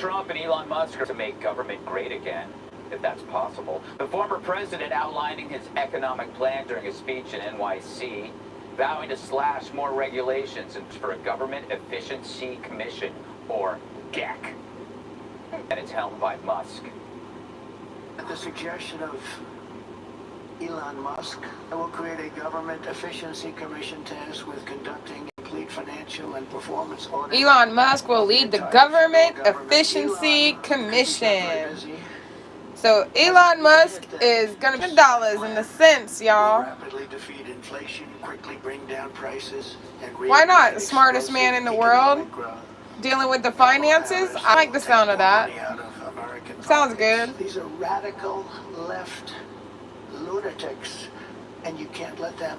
Trump and Elon Musk are to make government great again, if that's possible. The former president outlining his economic plan during a speech in NYC, vowing to slash more regulations and for a Government Efficiency Commission, or GEC. And it's helmed by Musk. At the suggestion of Elon Musk, I will create a Government Efficiency Commission tasked with conducting complete financial and performance audit. Elon Musk will lead the Government Efficiency Commission. So Elon Musk is gonna be dollars in the cents, y'all. Rapidly defeat inflation, quickly bring down prices, and Why not? The smartest man in the world, dealing with the finances. I like the sound of that. Sounds good. These are radical left lunatics, and you can't let them.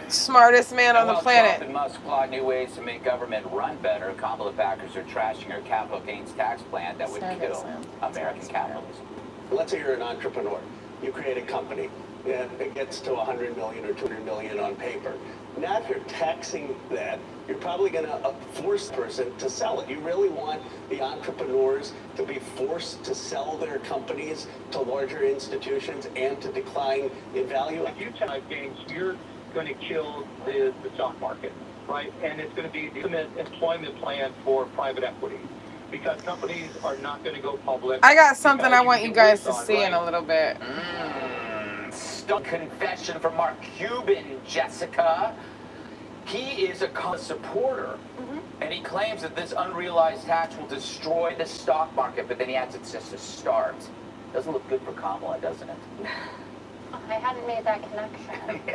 Smartest man on the Trump planet. and Musk plot new ways to make government run better. Kamala backers are trashing her capital gains tax plan that would kill American capitalism. Let's say you're an entrepreneur. You create a company, and it gets to 100 million or 200 million on paper. Now, if you're taxing that, you're probably going to force the person to sell it. You really want the entrepreneurs to be forced to sell their companies to larger institutions and to decline in value? If you tax gains, you're going to kill the stock market, right? And it's going to be the ultimate employment plan for private equity, because companies are not going to go public. I got something I want you guys to see in a little bit. Stuck confession from Mark Cuban, Jessica. He is a supporter, and he claims that this unrealized tax will destroy the stock market, but then he adds it's just a start. Doesn't look good for Kamala, doesn't it? I hadn't made that connection.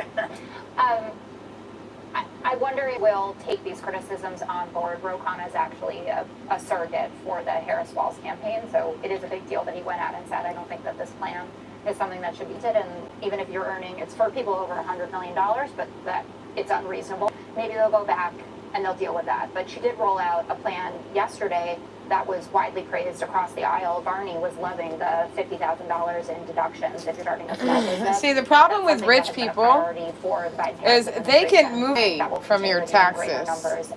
I wonder if we'll take these criticisms on board. Ro Khanna is actually a surrogate for the Harris Walz campaign, so it is a big deal that he went out and said, I don't think that this plan is something that should be did, and even if you're earning, it's for people over $100 million, but that it's unreasonable. Maybe they'll go back and they'll deal with that. But she did roll out a plan yesterday that was widely praised across the aisle. Barney was loving the $50,000 in deductions if you're starting a small business. See, the problem with rich people is they can move away from your taxes.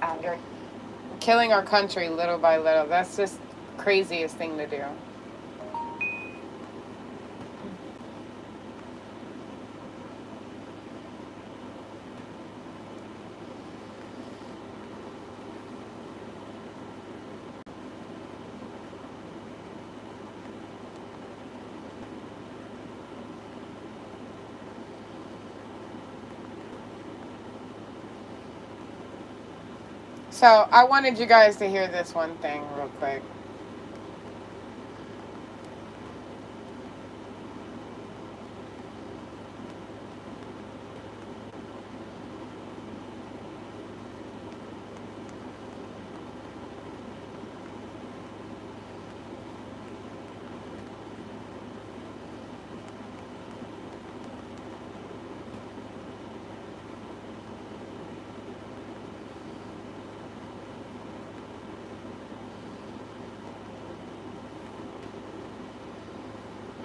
Killing our country little by little. That's just craziest thing to do. So I wanted you guys to hear this one thing real quick.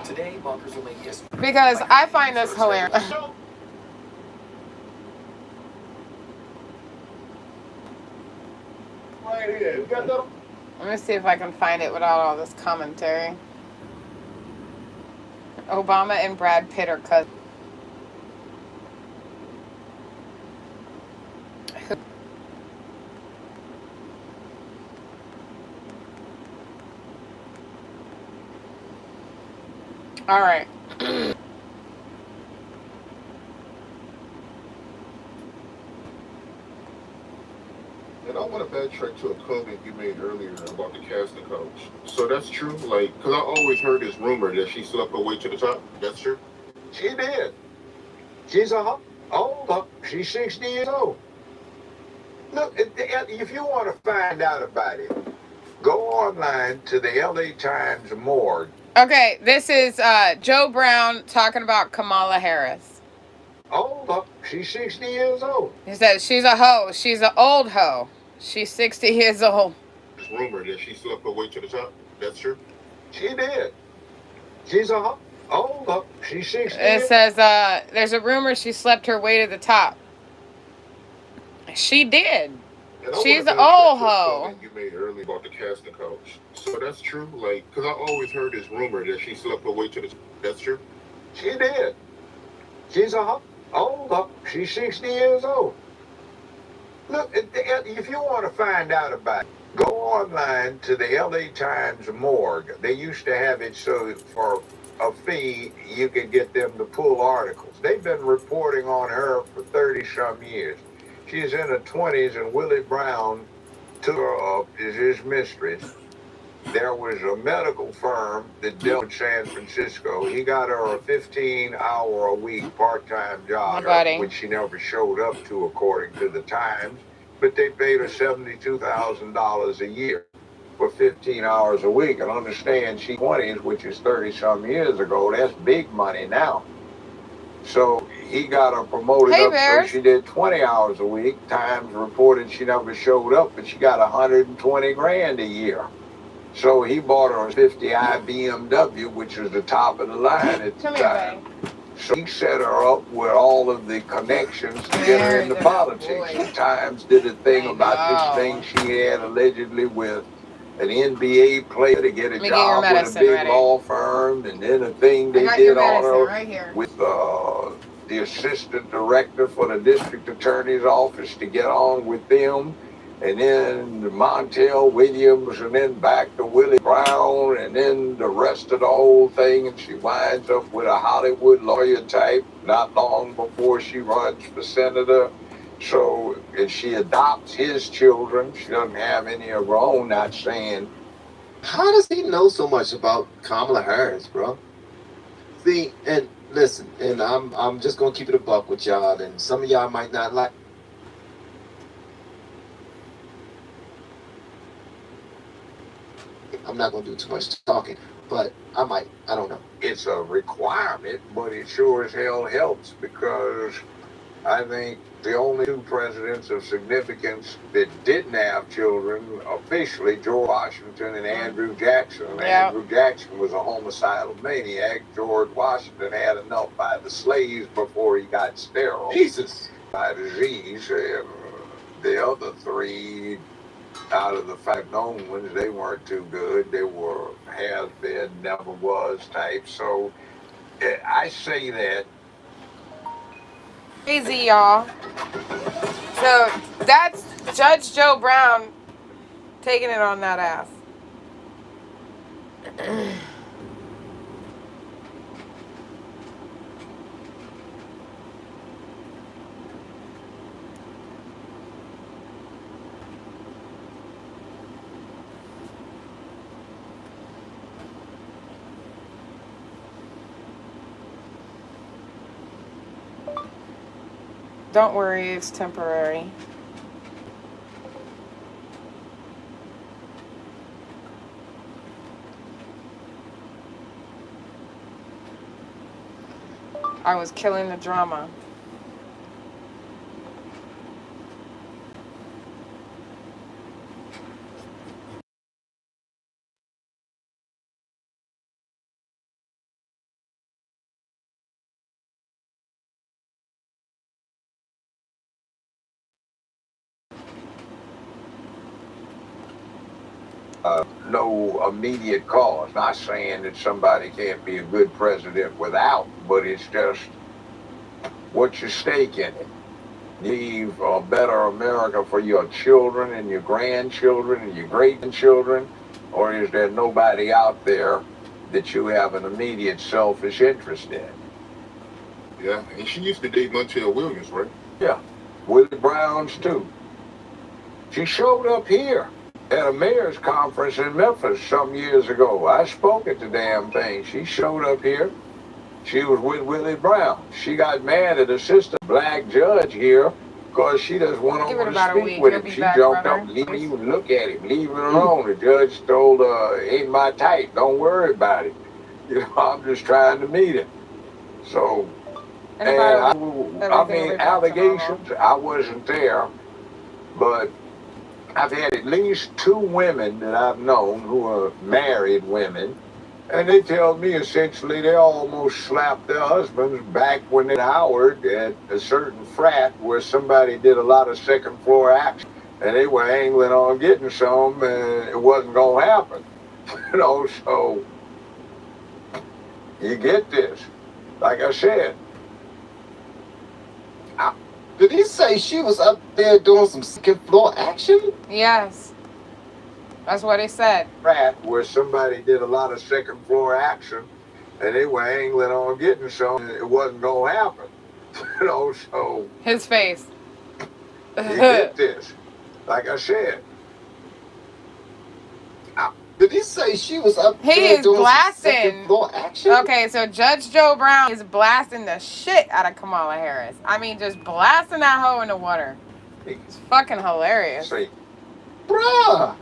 Today, bunkers will make history. Because I find this hilarious. Right here. You got that? Let me see if I can find it without all this commentary. Obama and Brad Pitt are cousins. All right. And I want to backtrack to a comment you made earlier about the casting couch. So that's true? Like, because I always heard this rumor that she slept her way to the top. That's true? She did. She's old. She's 60 years old. Look, if you want to find out about it, go online to the LA Times morgue. Okay, this is Joe Brown talking about Kamala Harris. Old. She's 60 years old. He says she's a hoe. She's an old hoe. She's 60 years old. This rumor that she slept her way to the top. That's true? She did. She's old. She's 60 It says there's a rumor she slept her way to the top. She did. And I She's want to an old backtrack to a hoe. comment you made earlier about the casting couch. So that's true? Like, because I always heard this rumor that she slept her way to the... That's true? She did. She's a old hoe. She's 60 years old. Look, if you want to find out about it, go online to the LA Times morgue. They used to have it so for a fee you could get them to pull articles. They've been reporting on her for 30-some years. She's in her 20s, and Willie Brown took her up as his mistress. There was a medical firm that dealt with San Francisco. He got her a 15-hour-a-week part-time job, which she never showed up to, according to the Times. But they paid her $72,000 a year for 15 hours a week. And understand, she's 20s, which is 30-some years ago. That's big money now. So he got her promoted up, so she did 20 hours a week. Times reported she never showed up, but she got 120 grand a year. So he bought her a 50i BMW, which was the top of the line at the time. So he set her up with all of the connections to get her into politics. The Times did a thing about this thing she had allegedly with an NBA player to get a job with a big law firm, and then a thing they did on her with the assistant director for the district attorney's office to get on with them, and then Montel Williams, and then back to Willie Brown, and then the rest of the whole thing, and she winds up with a Hollywood lawyer type not long before she runs for senator. So, and she adopts his children. She doesn't have any of her own, not saying. How does he know so much about Kamala Harris, bro? See, and listen, and I'm just gonna keep it a buck with y'all, and some of y'all might not like. I'm not gonna do too much talking, but I might. I don't know. It's a requirement, but it sure as hell helps, because I think the only two presidents of significance that didn't have children officially, George Washington and Andrew Jackson. Andrew Jackson was a homicidal maniac. George Washington had enough by the slaves before he got sterile. Jesus. By disease. And the other three, out of the 5 known ones, they weren't too good. They were has-been, never was type. So I say that. Crazy, y'all. So that's Judge Joe Brown taking it on that ass. Don't worry, it's temporary. I was killing the drama. No immediate cause. Not saying that somebody can't be a good president without, but it's just, what's your stake in it? Leave a better America for your children and your grandchildren and your great-grandchildren, or is there nobody out there that you have an immediate selfish interest in? Yeah, and she used to date Montel Williams, right? Yeah, Willie Brown's too. She showed up here at a mayor's conference in Memphis some years ago. I spoke at the damn thing. She showed up here. She was with Willie Brown. She got mad at assistant black judge here because she just went over to speak with him. She jumped up and didn't even look at him, leave him alone. The judge told her, ain't my type, don't worry about it. You know, I'm just trying to meet him. So, and I mean, allegations, I wasn't there, but I've had at least 2 women that I've known who are married women, and they tell me essentially they almost slapped their husbands back when they Howard at a certain frat where somebody did a lot of second floor action. and they were angling on getting some, and it wasn't gonna happen. You know, so you get this. Like I said, did he say she was up there doing some second floor action? Yes. That's what he said. Rat, where somebody did a lot of second floor action, and they were angling on getting some, and it wasn't gonna happen. You know, so his face. you get this. Like I said, did he say she was up He there is doing some blasting. second floor action? Okay, so Judge Joe Brown is blasting the shit out of Kamala Harris. I mean, just blasting that hoe in the water. It's fucking hilarious. See, bruh.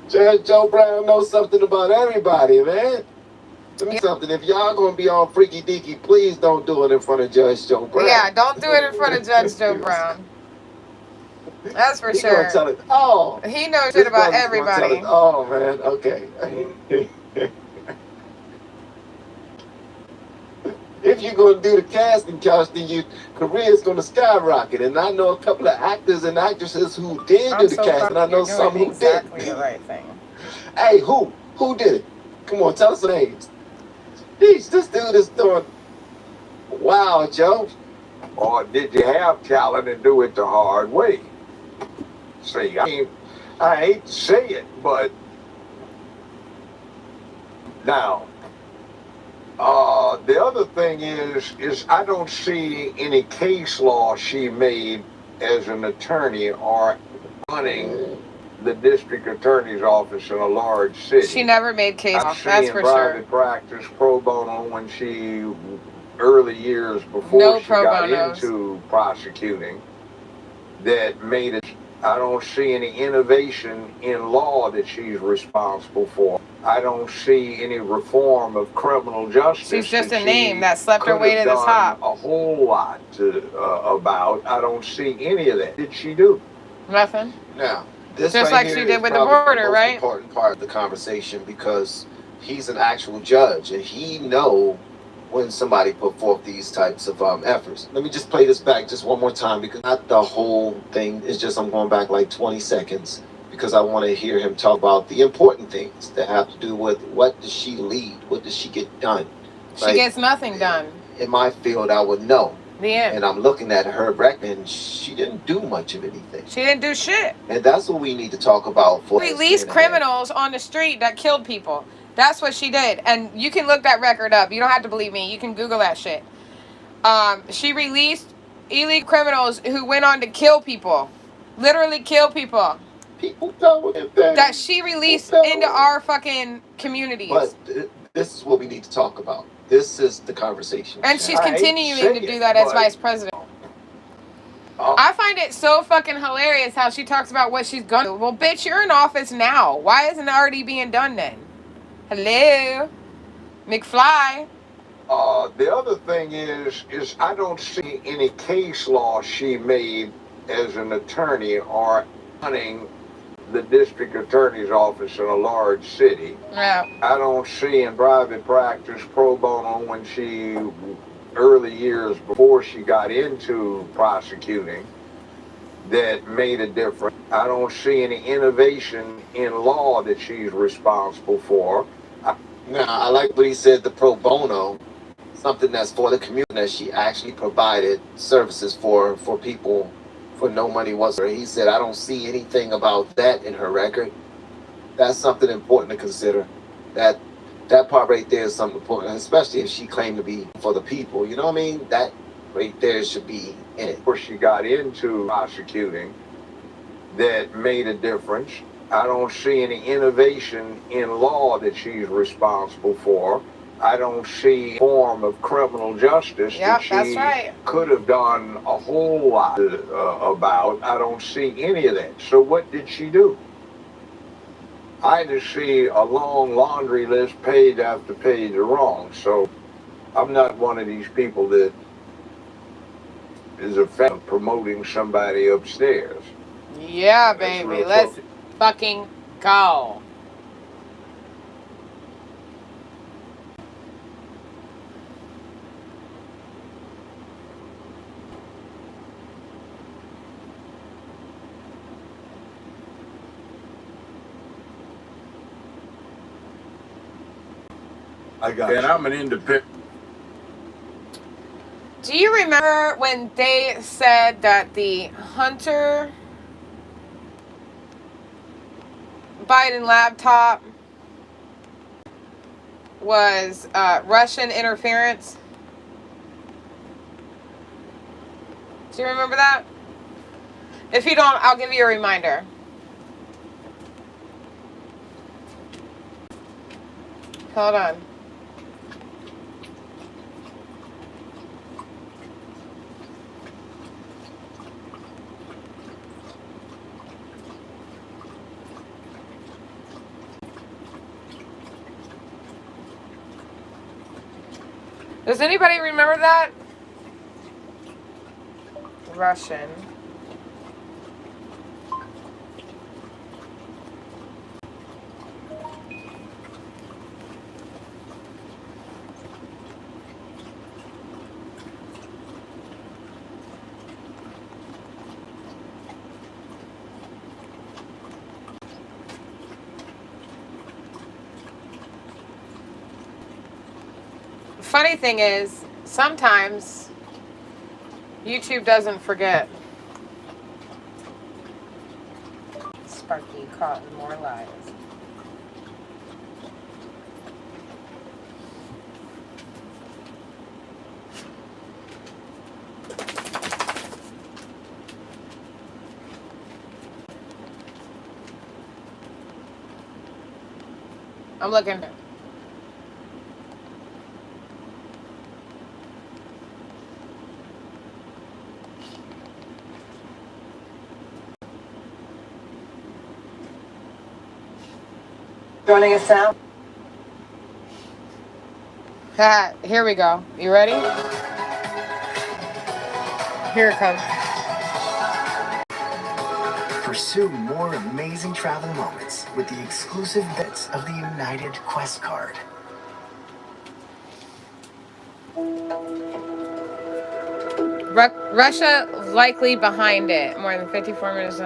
Judge Joe Brown knows something about everybody, man. Let me something. If y'all gonna be on freaky deaky, please don't do it in front of Judge Joe Brown. Yeah, don't do it in front of Judge Joe Brown. That's for He sure. gonna tell it, oh, He knows shit about everybody. Oh man, okay. If you're gonna do the casting couch, then your career is gonna skyrocket. And I know a couple of actors and actresses who did do the casting. I know some who exactly didn't. the right thing. Hey, who did it? Come on, tell us the names. Jeez, this dude is doing. Wow, Joe. Or did you have talent and do it the hard way? See, I mean, I hate to say it, but now, the other thing is I don't see any case law she made as an attorney or running the district attorney's office in a large city. She never made case law, that's for private sure. practice pro bono when she early years before she got into prosecuting that made it. I don't see any innovation in law that she's responsible for. I don't see any reform of criminal justice. She's just a name that slept her way to the top. A whole lot about. I don't see any of that. Did she do? Nothing. Now, this just right like here she did is with the probably border, most right? Important part of the conversation because he's an actual judge and he know when somebody put forth these types of efforts. Let me just play this back just one more time because not the whole thing. It's just I'm going back like 20 seconds because I want to hear him talk about the important things that have to do with what does she lead, what does she get done. She gets nothing done. In my field, I would know. The end. And I'm looking at her record and she didn't do much of anything. She didn't do shit. And that's what we need to talk about. For release criminals on the street that killed people. That's what she did. And you can look that record up. You don't have to believe me. You can Google that shit. She released illegal criminals who went on to kill people. Literally kill people. People don't get that. That she released into our fucking communities. But this is what we need to talk about. This is the conversation. And she's continuing to do that as vice president. I find it so fucking hilarious how she talks about what she's gonna do. Well, bitch, you're in office now. Why isn't it already being done then? Hello? McFly? The other thing is I don't see any case law she made as an attorney or running the district attorney's office in a large city. Yeah. I don't see in private practice pro bono when she early years before she got into prosecuting that made a difference. I don't see any innovation in law that she's responsible for. Now, I like what he said, the pro bono, something that's for the community that she actually provided services for people for no money whatsoever. He said, I don't see anything about that in her record. That's something important to consider. That part right there is something important, especially if she claimed to be for the people. You know what I mean? That right there should be in it. Before she got into prosecuting that made a difference. I don't see any innovation in law that she's responsible for. I don't see a form of criminal justice that she could have done a whole lot about. I don't see any of that. So what did she do? I just see a long laundry list, page after page of wrong. So I'm not one of these people that is a fan of promoting somebody upstairs. Yeah, baby. Let's fucking go. I got And I'm an independent. Do you remember when they said that the Hunter Biden laptop was Russian interference? Do you remember that? If you don't, I'll give you a reminder. Hold on. Does anybody remember that? Russian. Funny thing is, sometimes YouTube doesn't forget. Sparky caught in more lies. I'm looking. Joining us now. Here we go. You ready? Here it comes. Pursue more amazing travel moments with the exclusive bits of the United Quest card. Russia likely behind it. More than 54 minutes.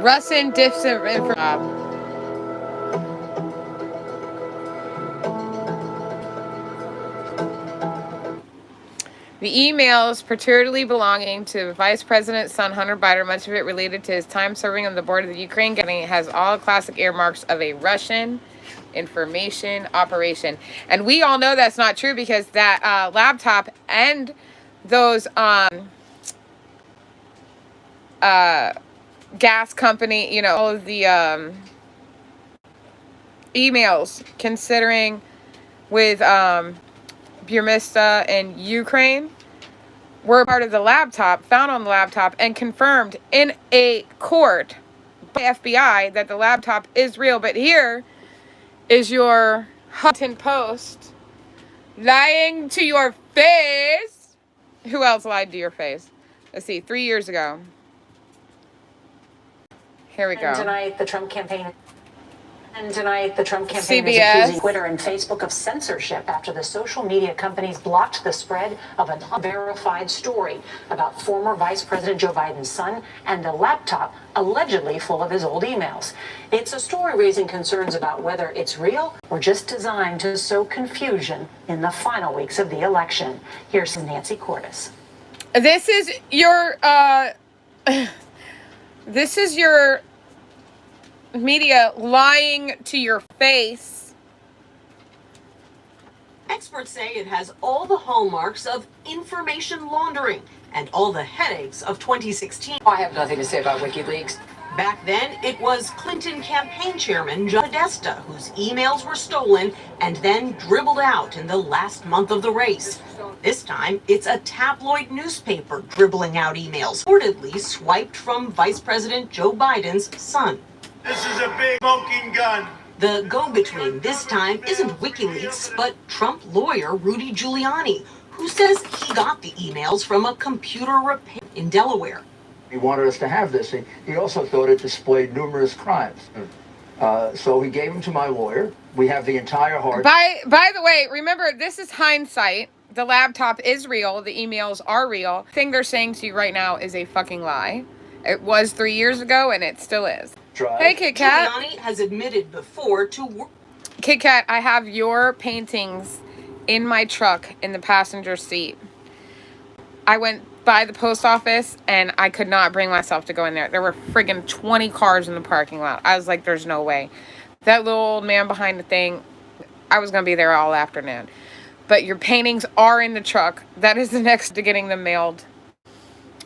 Russian disinformation. The emails purportedly belonging to Vice President's son, Hunter Biden, much of it related to his time serving on the board of the Ukraine government, has all classic earmarks of a Russian information operation. And we all know that's not true because that laptop and those gas company, you know, all of the emails considering with Burmista and Ukraine were part of the laptop, found on the laptop, and confirmed in a court by FBI that the laptop is real. But here is your Huffington Post lying to your face. Who else lied to your face? Let's see, 3 years ago. Here we go. And tonight, the Trump campaign is CBS. accusing Twitter and Facebook of censorship after the social media companies blocked the spread of an unverified story about former Vice President Joe Biden's son and a laptop allegedly full of his old emails. It's a story raising concerns about whether it's real or just designed to sow confusion in the final weeks of the election. Here's Nancy Cordes. This is your media lying to your face. Experts say it has all the hallmarks of information laundering and all the headaches of 2016. I have nothing to say about WikiLeaks. Back then, it was Clinton campaign chairman John Podesta whose emails were stolen and then dribbled out in the last month of the race. This time, it's a tabloid newspaper dribbling out emails, reportedly swiped from Vice President Joe Biden's son. This is a big smoking gun. The go-between this time isn't WikiLeaks, but Trump lawyer Rudy Giuliani, who says he got the emails from a computer repair in Delaware. He wanted us to have this. He also thought it displayed numerous crimes. So he gave them to my lawyer. We have the entire hard. By the way, remember, this is hindsight. The laptop is real. The emails are real. The thing they're saying to you right now is a fucking lie. It was 3 years ago, and it still is. Hey, Kit Kat. Giuliani has admitted before to Kit Kat, I have your paintings in my truck in the passenger seat. I went by the post office and I could not bring myself to go in there. There were friggin' 20 cars in the parking lot. I was like, there's no way. That little old man behind the thing, I was going to be there all afternoon. But your paintings are in the truck. That is the next to getting them mailed.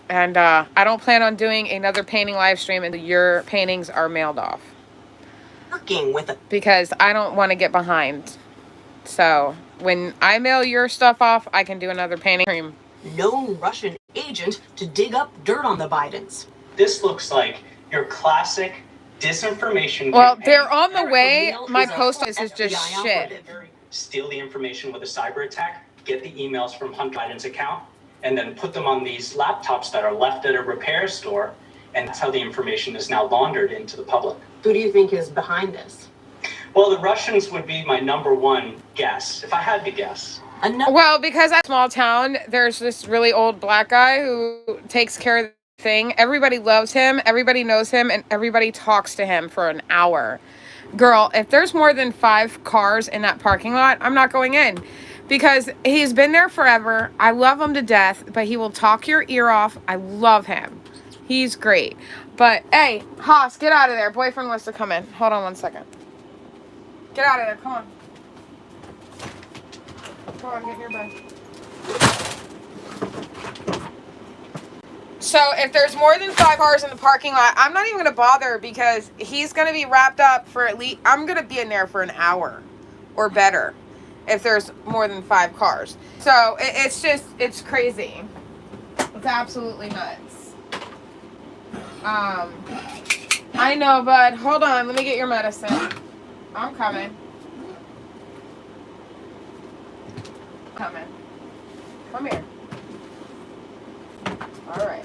And I don't plan on doing another painting live stream until your paintings are mailed off. Working with a because I don't want to get behind. So when I mail your stuff off, I can do another painting stream. known Russian agent to dig up dirt on the Bidens. This looks like your classic disinformation Well, campaign. they're on the way. My post office is just shit. Steal the information with a cyber attack, get the emails from Hunter Biden's account, and then put them on these laptops that are left at a repair store, and that's how the information is now laundered into the public. Who do you think is behind this? Well, the Russians would be my number one guess, if I had to guess. Well, because at a small town, there's this really old black guy who takes care of the thing. Everybody loves him, everybody knows him, and everybody talks to him for an hour. Girl, if there's more than 5 cars in that parking lot, I'm not going in. Because he's been there forever. I love him to death, but he will talk your ear off. I love him. He's great. But, hey, Haas, get out of there. Boyfriend wants to come in. Hold on one second. Get out of there. Come on. Come on, get in your bed. So, if there's more than 5 cars in the parking lot, I'm not even going to bother because he's going to be wrapped up for at least... I'm going to be in there for an hour or better if there's more than 5 cars. So, it's just... It's crazy. It's absolutely nuts. I know, bud. Hold on. Let me get your medicine. I'm coming. Coming. Come here. All right.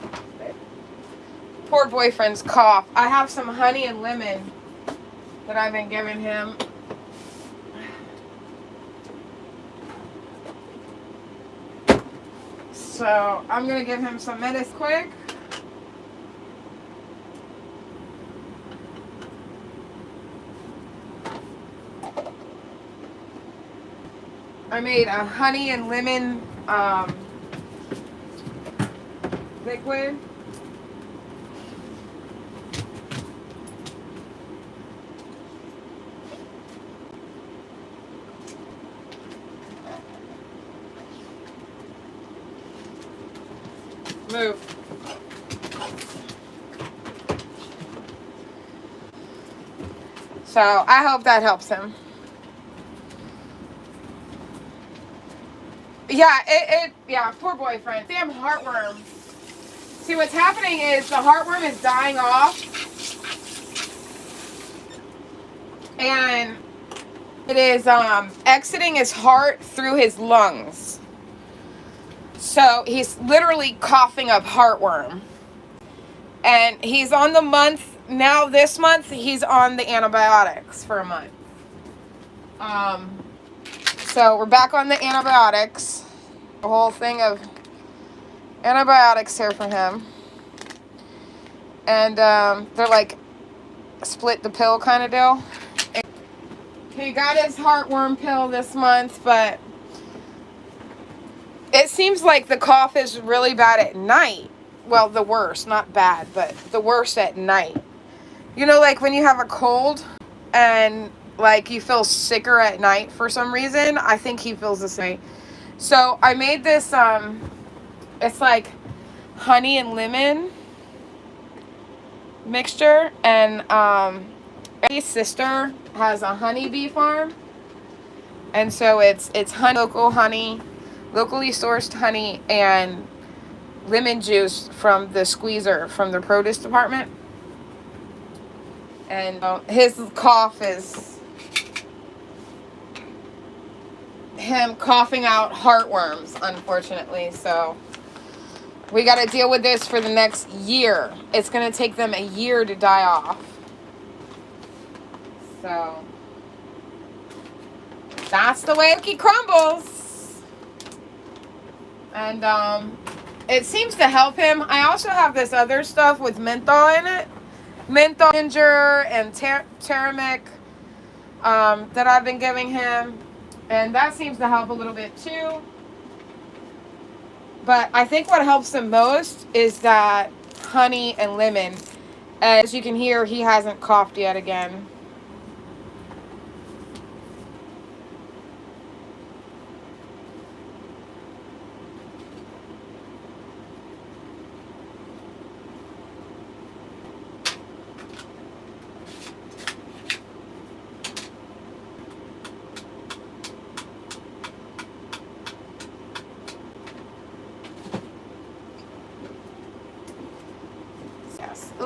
Poor boyfriend's cough. I have some honey and lemon that I've been giving him. So I'm gonna give him some medicine quick. I made a honey and lemon liquid. Move. So I hope that helps him. Yeah, poor boyfriend. Damn heartworm. See, what's happening is the heartworm is dying off. And it is exiting his heart through his lungs. So he's literally coughing up heartworm. And he's on the month, now this month, he's on the antibiotics for a month. So we're back on the antibiotics. A whole thing of antibiotics here for him. And they're like split the pill kind of deal. He got his heartworm pill this month, but it seems like the cough is really bad at night. Well, the worst, not bad, but the worst at night. You know, like when you have a cold and like you feel sicker at night for some reason, I think he feels the same. So I made this, it's like honey and lemon mixture, and Eddie's sister has a honeybee farm, and so it's honey, local honey, locally sourced honey, and lemon juice from the squeezer from the produce department. And his cough is him coughing out heartworms, unfortunately. So we got to deal with this for the next year. It's going to take them a year to die off. So that's the way cookie crumbles. And it seems to help him. I also have this other stuff with menthol in it. Menthol, ginger, and turmeric. that I've been giving him. And that seems to help a little bit too. But I think what helps the most is that honey and lemon. As you can hear, he hasn't coughed yet again.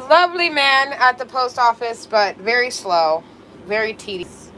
Lovely man at the post office, but very slow, very tedious.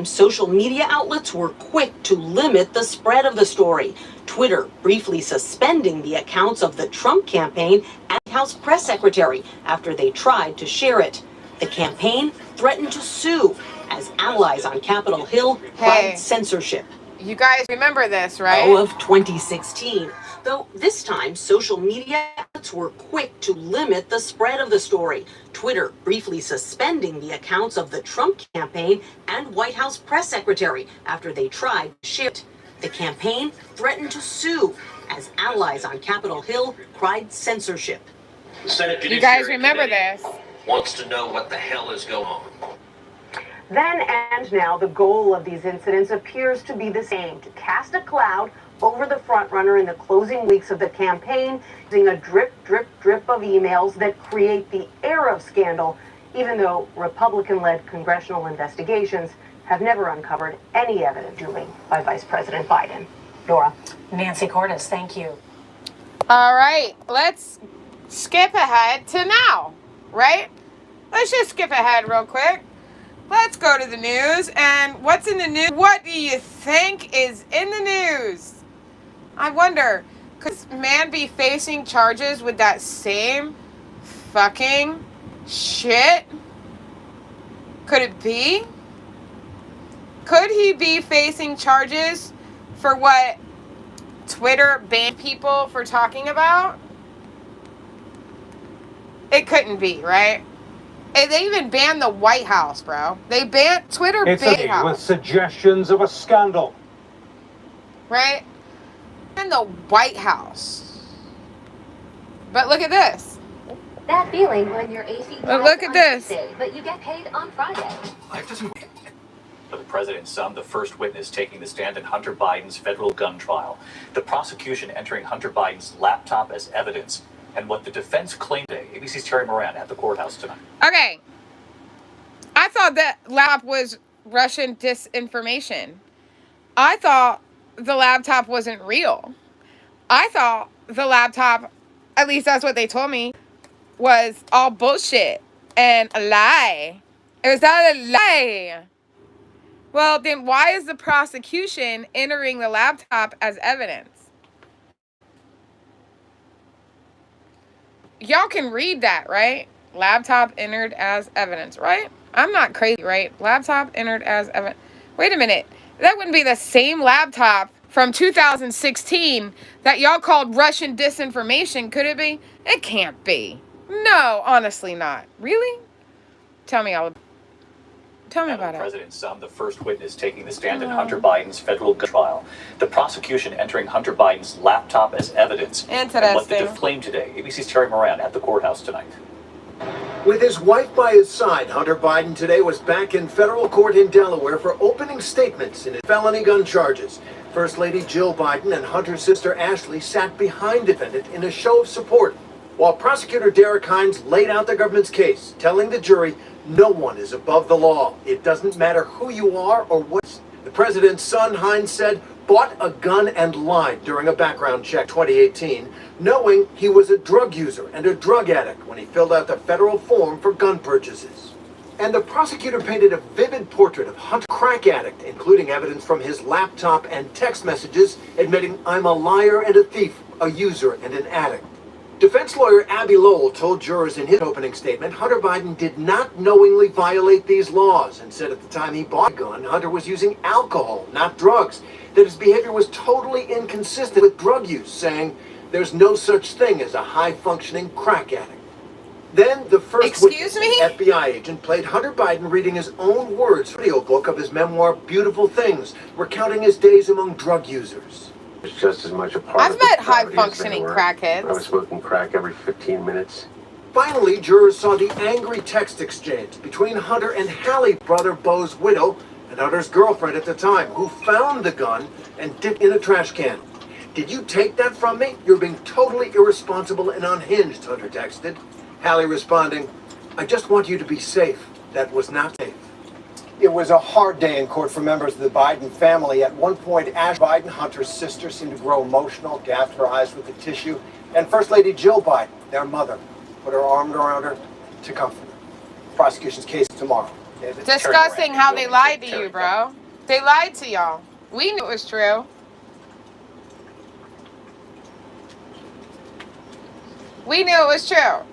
Social media outlets were quick to limit the spread of the story. Twitter briefly suspending the accounts of the Trump campaign and House press secretary after they tried to share it. The campaign threatened to sue as allies on Capitol Hill cried censorship. You guys remember this, right? Of 2016. Though this time, social media outlets were quick to limit the spread of the story. Twitter briefly suspending the accounts of the Trump campaign and White House press secretary after they tried to share it. The campaign threatened to sue as allies on Capitol Hill cried censorship. The Senate You guys remember this? Wants to know what the hell is going on. Then and now, the goal of these incidents appears to be the same: to cast a cloud over the frontrunner in the closing weeks of the campaign, using a drip, drip, drip of emails that create the air of scandal, even though Republican-led congressional investigations have never uncovered any evidence by Vice President Biden. Nora. Nancy Cordes, thank you. All right, let's skip ahead to now, right? Let's just skip ahead real quick. Let's go to the news. And what's in the news? What do you think is in the news? I wonder, could this man be facing charges with that same fucking shit? Could it be? Could he be facing charges for what Twitter banned people for talking about? It couldn't be, right? And they even banned the White House, bro. They banned Twitter. It's White House with suggestions of a scandal, right? And the White House. But look at this. That feeling when you're 18 Look at this. Tuesday, but you get paid on Friday. Life doesn't. For the president's son, the first witness taking the stand in Hunter Biden's federal gun trial. The prosecution entering Hunter Biden's laptop as evidence, and what the defense claimed today. ABC's Terry Moran at the courthouse tonight. Okay. I thought that laptop was Russian disinformation. I thought the laptop wasn't real. I thought the laptop, at least that's what they told me, was all bullshit and a lie. It was all a lie. Well, then why is the prosecution entering the laptop as evidence? Y'all can read that, right? Laptop entered as evidence, right? I'm not crazy, right? Laptop entered as evidence. Wait a minute. That wouldn't be the same laptop from 2016 that y'all called Russian disinformation, could it be? It can't be. No, honestly not. Really? Tell me about it. The president's son, the first witness taking the stand in Hunter Biden's federal gun trial. The prosecution entering Hunter Biden's laptop as evidence. Interesting. And what the claimed today. ABC's Terry Moran at the courthouse tonight. With his wife by his side, Hunter Biden today was back in federal court in Delaware for opening statements in his felony gun charges. First Lady Jill Biden and Hunter's sister Ashley sat behind defendant in a show of support, while prosecutor Derek Hines laid out the government's case, telling the jury no one is above the law. It doesn't matter who you are or what. The president's son, Hines said, bought a gun and lied during a background check 2018, knowing he was a drug user and a drug addict when he filled out the federal form for gun purchases. And the prosecutor painted a vivid portrait of Hunter, crack addict, including evidence from his laptop and text messages admitting, "I'm a liar and a thief, a user and an addict." Defense lawyer Abby Lowell told jurors in his opening statement Hunter Biden did not knowingly violate these laws, and said at the time he bought a gun, Hunter was using alcohol, not drugs, that his behavior was totally inconsistent with drug use, saying there's no such thing as a high-functioning crack addict. Then the first Excuse witness, me? an FBI agent, played Hunter Biden reading his own words from the audio book of his memoir, Beautiful Things, recounting his days among drug users. It's just as much a part I've of the met gravity as they high-functioning were. crackheads. I was smoking crack every 15 minutes. Finally, jurors saw the angry text exchange between Hunter and Hallie, brother Bo's widow, and Hunter's girlfriend at the time, who found the gun and dipped in a trash can. "Did you take that from me? You're being totally irresponsible and unhinged," Hunter texted. Hallie responding, "I just want you to be safe. That was not safe." It was a hard day in court for members of the Biden family. At one point, Ash Biden, Hunter's sister, seemed to grow emotional, gasped her eyes with the tissue, and First Lady Jill Biden, their mother, put her arm around her to comfort her. Prosecution's case tomorrow. Disgusting how they lied to you, bro. They lied to y'all. We knew it was true. We knew it was true.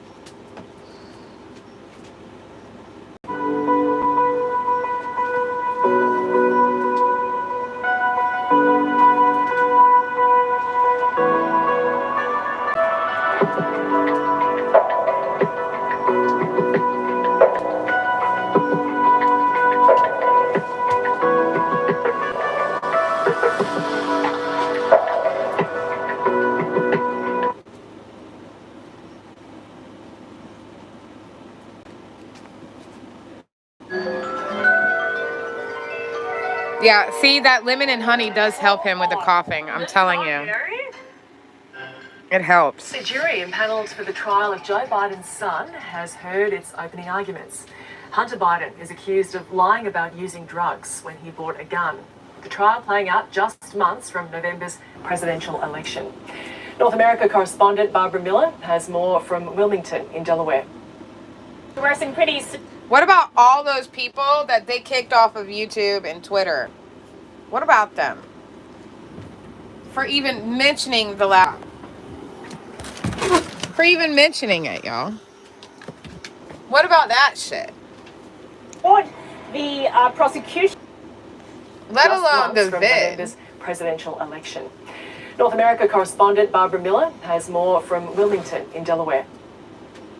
Yeah, see, that lemon and honey does help him with the coughing. I'm telling you. It helps. The jury impaneled for the trial of Joe Biden's son has heard its opening arguments. Hunter Biden is accused of lying about using drugs when he bought a gun. The trial playing out just months from November's presidential election. North America correspondent Barbara Miller has more from Wilmington in Delaware. We're some pretty... What about all those people that they kicked off of YouTube and Twitter? What about them? For even mentioning the lab. For even mentioning it, y'all. What about that shit? What the prosecution... Let alone the vid. November's presidential election. North America correspondent Barbara Miller has more from Wilmington in Delaware.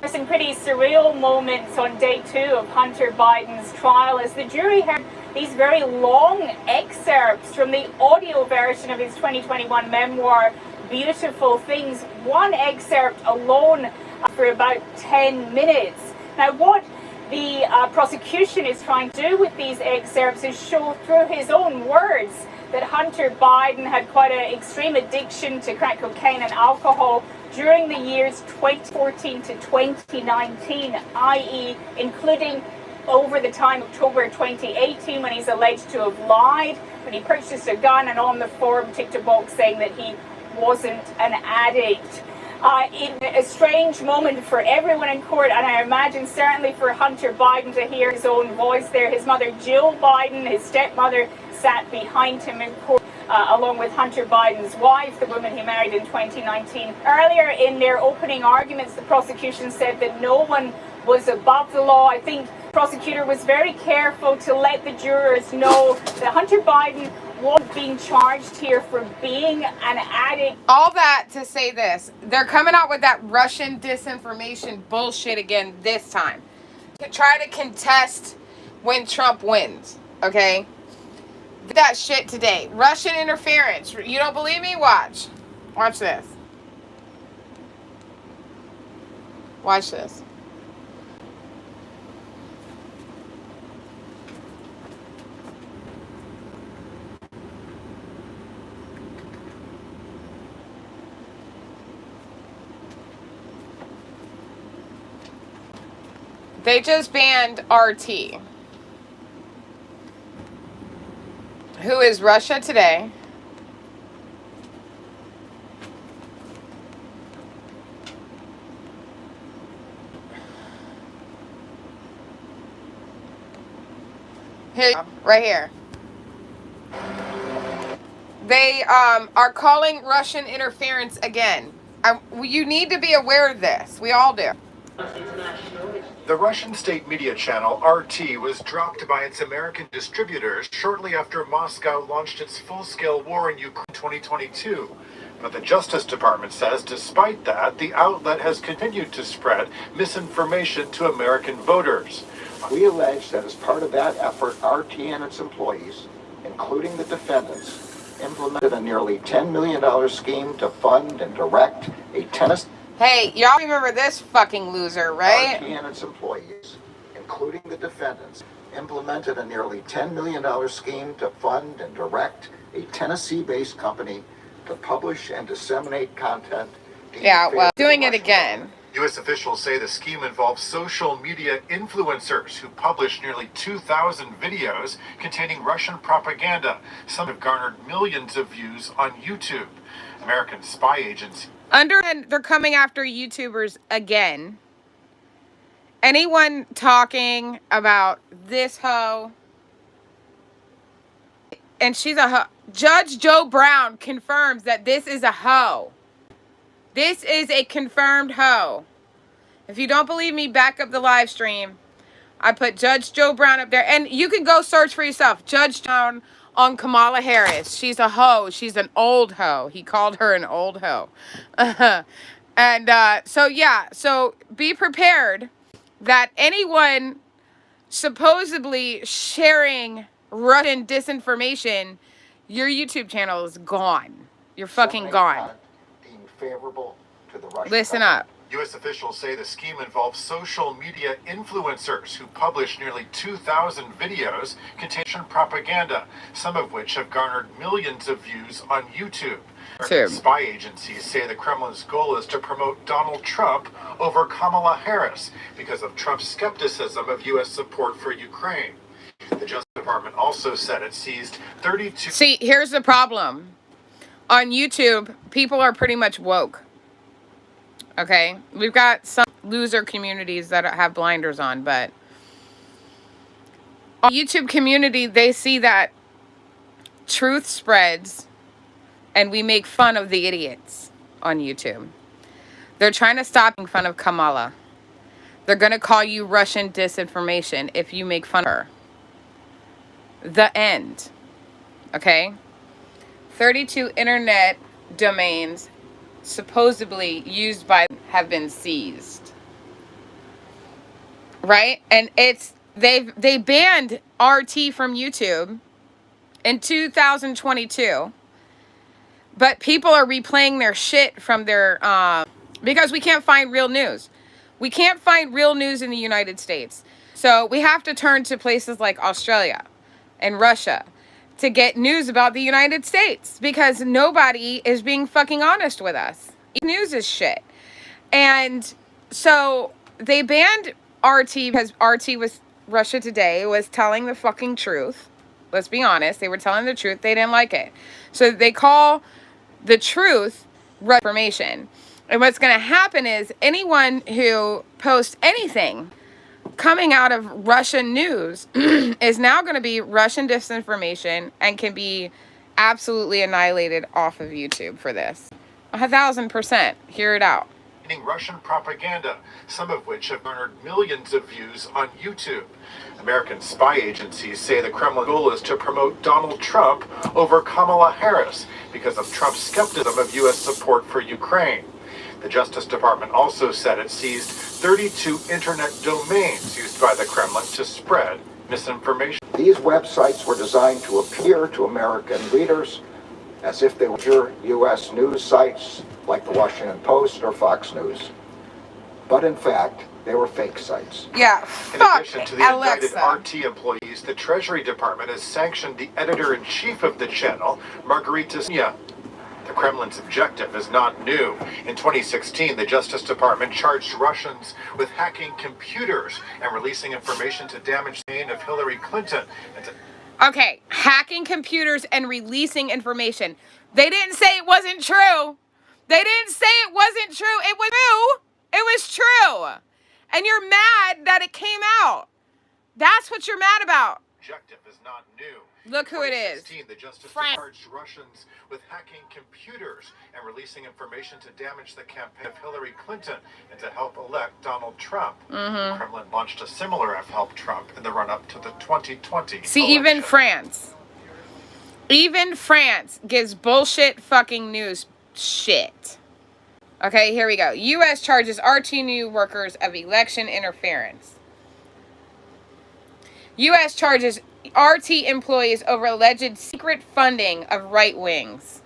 There's some pretty surreal moments on day 2 of Hunter Biden's trial as the jury heard these very long excerpts from the audio version of his 2021 memoir, Beautiful Things. One excerpt alone for about 10 minutes. Now, what the prosecution is trying to do with these excerpts is show through his own words that Hunter Biden had quite an extreme addiction to crack cocaine and alcohol during the years 2014 to 2019, i.e. including over the time October 2018 when he's alleged to have lied, when he purchased a gun and on the form ticked a box saying that he wasn't an addict. In a strange moment for everyone in court, and I imagine certainly for Hunter Biden to hear his own voice there. His mother Jill Biden, his stepmother, sat behind him in court. Along with Hunter Biden's wife, the woman he married in 2019. Earlier in their opening arguments, the prosecution said that no one was above the law. I think the prosecutor was very careful to let the jurors know that Hunter Biden wasn't being charged here for being an addict. All that to say this. They're coming out with that Russian disinformation bullshit again this time. To try to contest when Trump wins, okay? That shit today. Russian interference. You don't believe me? Watch. Watch this. Watch this. They just banned RT. Who is Russia Today. Here, right here. They are calling Russian interference again. You need to be aware of this. We all do. International, which The Russian state media channel RT was dropped by its American distributors shortly after Moscow launched its full-scale war in Ukraine in 2022. But the Justice Department says despite that, the outlet has continued to spread misinformation to American voters. We allege that as part of that effort, RT and its employees, including the defendants, implemented a nearly $10 million scheme to fund and direct a tennis... Hey, y'all remember this fucking loser, right? RT and its employees, including the defendants, implemented a nearly $10 million scheme to fund and direct a Tennessee-based company to publish and disseminate content. Yeah, well, doing it again. U.S. officials say the scheme involves social media influencers who publish nearly 2,000 videos containing Russian propaganda. Some have garnered millions of views on YouTube. American spy agency. And they're coming after YouTubers again. Anyone talking about this hoe, and she's a hoe. Judge Joe Brown confirms that this is a hoe. This is a confirmed hoe. If you don't believe me, back up the live stream. I put Judge Joe Brown up there. And you can go search for yourself. Judge Brown on Kamala Harris. She's a hoe. She's an old hoe. He called her an old hoe. So, yeah. So, be prepared that anyone supposedly sharing Russian disinformation, your YouTube channel is gone. You're fucking gone. Deemed favorable to the Russian Listen government. up. U.S. officials say the scheme involves social media influencers who publish nearly 2,000 videos containing propaganda, some of which have garnered millions of views on YouTube. Spy agencies say the Kremlin's goal is to promote Donald Trump over Kamala Harris because of Trump's skepticism of U.S. support for Ukraine. The Justice Department also said it seized 32... See, here's the problem. On YouTube, people are pretty much woke. Okay? We've got some loser communities that have blinders on, but on YouTube community, they see that truth spreads and we make fun of the idiots on YouTube. They're trying to stop making fun of Kamala. They're going to call you Russian disinformation if you make fun of her. The end. Okay? 32 internet domains supposedly used by have been seized. Right? And they banned RT from YouTube in 2022. But people are replaying their shit from their because we can't find real news. We can't find real news in the United States. So we have to turn to places like Australia and Russia to get news about the United States because nobody is being fucking honest with us. News is shit. And so they banned RT because RT was Russia Today was telling the fucking truth. Let's be honest. They were telling the truth. They didn't like it. So they call the truth information. And what's going to happen is anyone who posts anything coming out of Russian news is now going to be Russian disinformation and can be absolutely annihilated off of YouTube for this. 1,000%. Hear it out. Russian propaganda, some of which have garnered millions of views on YouTube. American spy agencies say the Kremlin goal is to promote Donald Trump over Kamala Harris because of Trump's skepticism of U.S. support for Ukraine. The Justice Department also said it seized 32 internet domains used by the Kremlin to spread misinformation. These websites were designed to appear to American readers as if they were U.S. news sites like the Washington Post or Fox News. But in fact, they were fake sites. Yeah, in addition to the indicted RT employees, the Treasury Department has sanctioned the editor-in-chief of the channel, Margarita Snya. The Kremlin's objective is not new. In 2016, the Justice Department charged Russians with hacking computers and releasing information to damage the campaign of Hillary Clinton. Okay, hacking computers and releasing information. They didn't say it wasn't true. They didn't say it wasn't true. It was true. It was true. And you're mad that it came out. That's what you're mad about. objective is not new. Look who it is. In 2016, the Justice France. charged Russians with hacking computers and releasing information to damage the campaign of Hillary Clinton and to help elect Donald Trump. Mm-hmm. Kremlin launched a similar effort to help Trump in the run-up to the 2020 See, election. even France gives bullshit fucking news shit. Okay, here we go. U.S. charges RT workers of election interference. U.S. charges RT employees over alleged secret funding of right wings.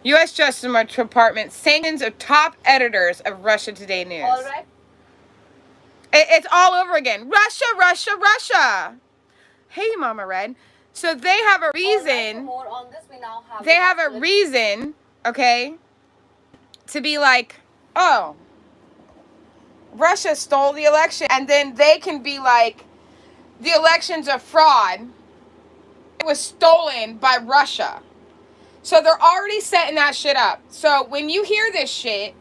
U.S. Justice Department sanctions of top editors of Russia Today News. All right. It's all over again. Russia, Russia, Russia. Hey, Mama Red. So they have a reason. More on this, we now have they have a reason, okay, to be like, oh, Russia stole the election. And then they can be like, the election's a fraud. It was stolen by Russia. So they're already setting that shit up. So when you hear this shit,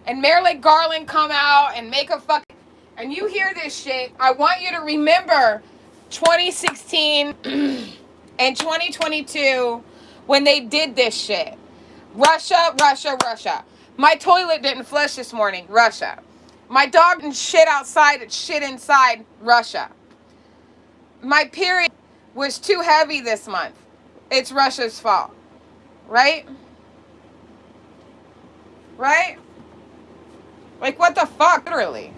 and Merrick Garland come out and make a fucking, and you hear this shit, I want you to remember 2016 and 2022 when they did this shit. Russia, Russia, Russia. My toilet didn't flush this morning. Russia. My dog didn't shit outside. It shit inside. Russia. My period was too heavy this month. It's Russia's fault. Right? Right? Like, what the fuck? Literally.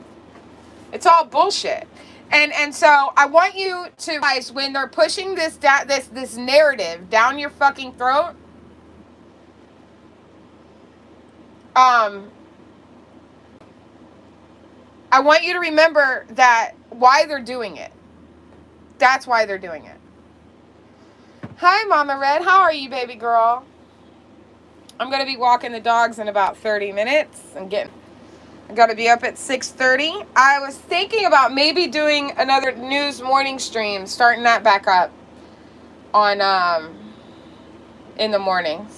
It's all bullshit. And so I want you to guys, when they're pushing this this narrative down your fucking throat, I want you to remember that why they're doing it. That's why they're doing it. Hi, Mama Red. How are you, baby girl? I'm going to be walking the dogs in about 30 minutes. I got to be up at 6:30. I was thinking about maybe doing another news morning stream, starting that back up on in the mornings.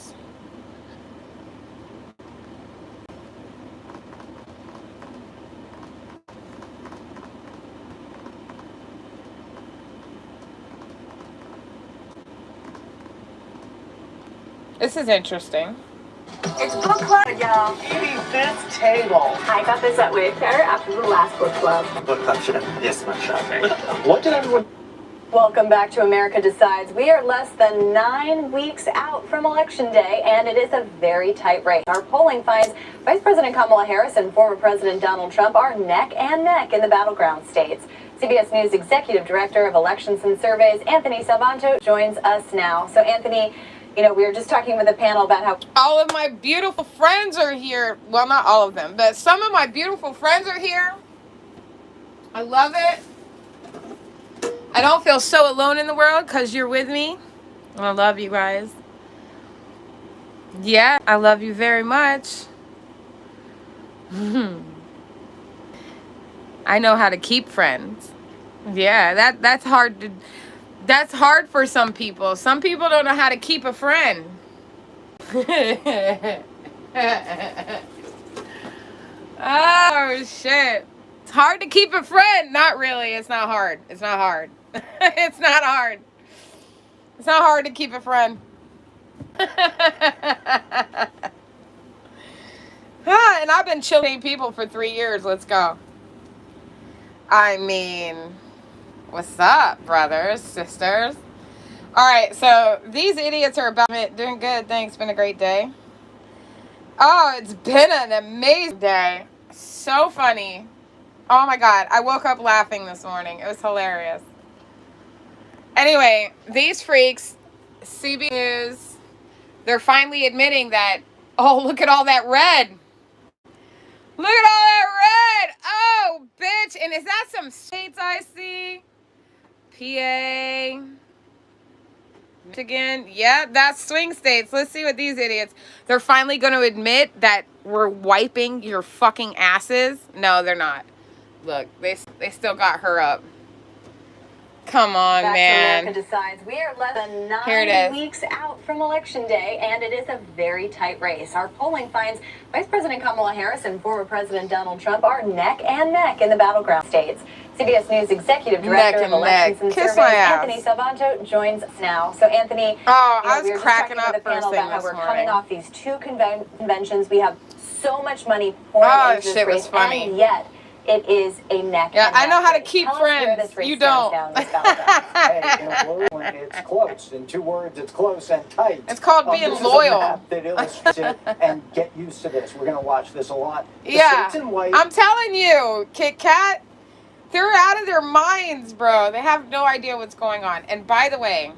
This is interesting. It's book club, y'all. Eating this table. I got this at Wayfair after the last book club. Book club should have this much shopping. What did everyone... Welcome back to America Decides. We are less than 9 weeks out from Election Day, and it is a very tight race. Our polling finds Vice President Kamala Harris and former President Donald Trump are neck and neck in the battleground states. CBS News Executive Director of Elections and Surveys, Anthony Salvanto, joins us now. So, Anthony, you know, we were just talking with the panel about how all of my beautiful friends are here. Well, not all of them, but some of my beautiful friends are here. I love it. I don't feel so alone in the world because you're with me. I love you guys. Yeah, I love you very much. I know how to keep friends. Yeah, that's hard to... That's hard for some people. Some people don't know how to keep a friend. Oh, shit. It's hard to keep a friend. Not really. It's not hard. It's not hard. It's not hard. It's not hard to keep a friend. And I've been chilling people for 3 years. Let's go. I mean... What's up, brothers, sisters? All right, so these idiots are about it. Doing good, thanks. Been a great day. Oh, it's been an amazing day. So funny. Oh, my God. I woke up laughing this morning. It was hilarious. Anyway, these freaks, CBS News, they're finally admitting that, oh, look at all that red. Look at all that red. Oh, bitch. And is that some states I see? PA, Michigan, yeah, that's swing states. Let's see what these idiots, they're finally going to admit that we're wiping your fucking asses. No, they're not. Look, they still got her up. Come on, back man. To America Decides. We are less than 9 weeks out from Election Day, and it is a very tight race. Our polling finds Vice President Kamala Harris and former President Donald Trump are neck and neck in the battleground states. CBS News Executive Director of Elections and Surveys, Anthony Salvanto, joins us now. So, Anthony, I was we were cracking just talking up with the panel about how we're morning. coming off these two conventions. We have so much money pouring into this race, and yet it is a neck. Yeah, I know how to race. keep Tell us friends. where this race You stands don't. now in this battleground. Hey, in a word, when it's close. In 2 words, it's close and tight. It's called being this loyal. Is a map that illustrates it, and get used to this. We're going to watch this a lot. The Yeah, states in white. I'm telling you, Kit Kat, they're out of their minds, bro. They have no idea what's going on. And by the way,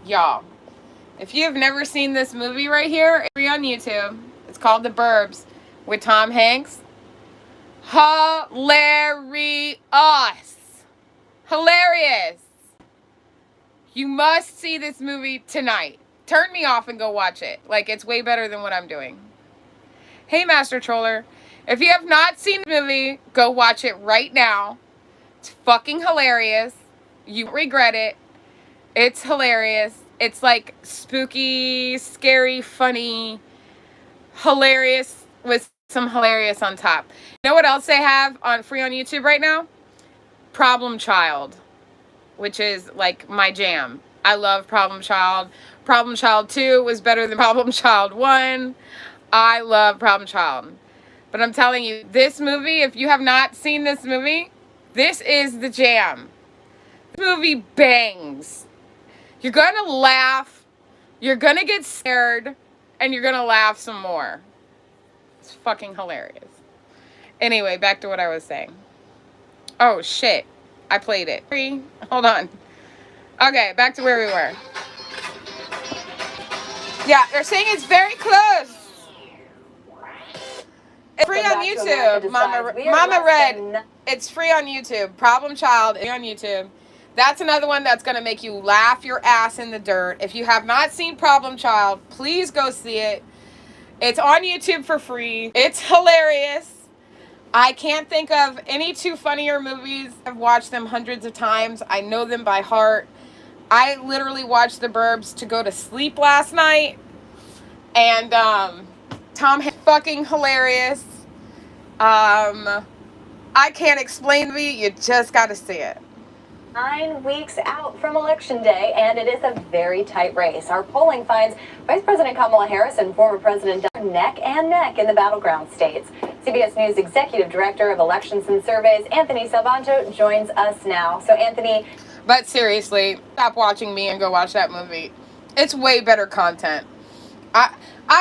y'all, if you have never seen this movie right here, it's free on YouTube. It's called The Burbs with Tom Hanks. Hilarious. Hilarious. You must see this movie tonight. Turn me off and go watch it. Like, it's way better than what I'm doing. Hey, Master Troller. If you have not seen the movie, go watch it right now. It's fucking hilarious. You won't regret it. It's hilarious. It's like spooky, scary, funny, hilarious with some hilarious on top. You know what else they have on free on YouTube right now? Problem Child, which is like my jam. I love Problem Child. Problem Child 2 was better than Problem Child 1. I love Problem Child. But I'm telling you, this movie, if you have not seen this movie, this is the jam. This movie bangs. You're going to laugh, you're going to get scared, and you're going to laugh some more. It's fucking hilarious. Anyway, back to what I was saying. Oh, shit. I played it. Hold on. Okay, back to where we were. Yeah, they're saying it's very close. It's free on YouTube, Mama Red. It's free on YouTube. Problem Child is on YouTube. That's another one that's going to make you laugh your ass in the dirt. If you have not seen Problem Child, please go see it. It's on YouTube for free. It's hilarious. I can't think of any two funnier movies. I've watched them hundreds of times. I know them by heart. I literally watched The Burbs to go to sleep last night. And Tom is fucking hilarious. I can't explain to you. You just got to see it. 9 weeks out from Election Day, and it is a very tight race. Our polling finds Vice President Kamala Harris and former President neck and neck in the battleground states. CBS News Executive Director of Elections and Surveys, Anthony Salvanto, joins us now. So, Anthony. But seriously, stop watching me and go watch that movie. It's way better content. I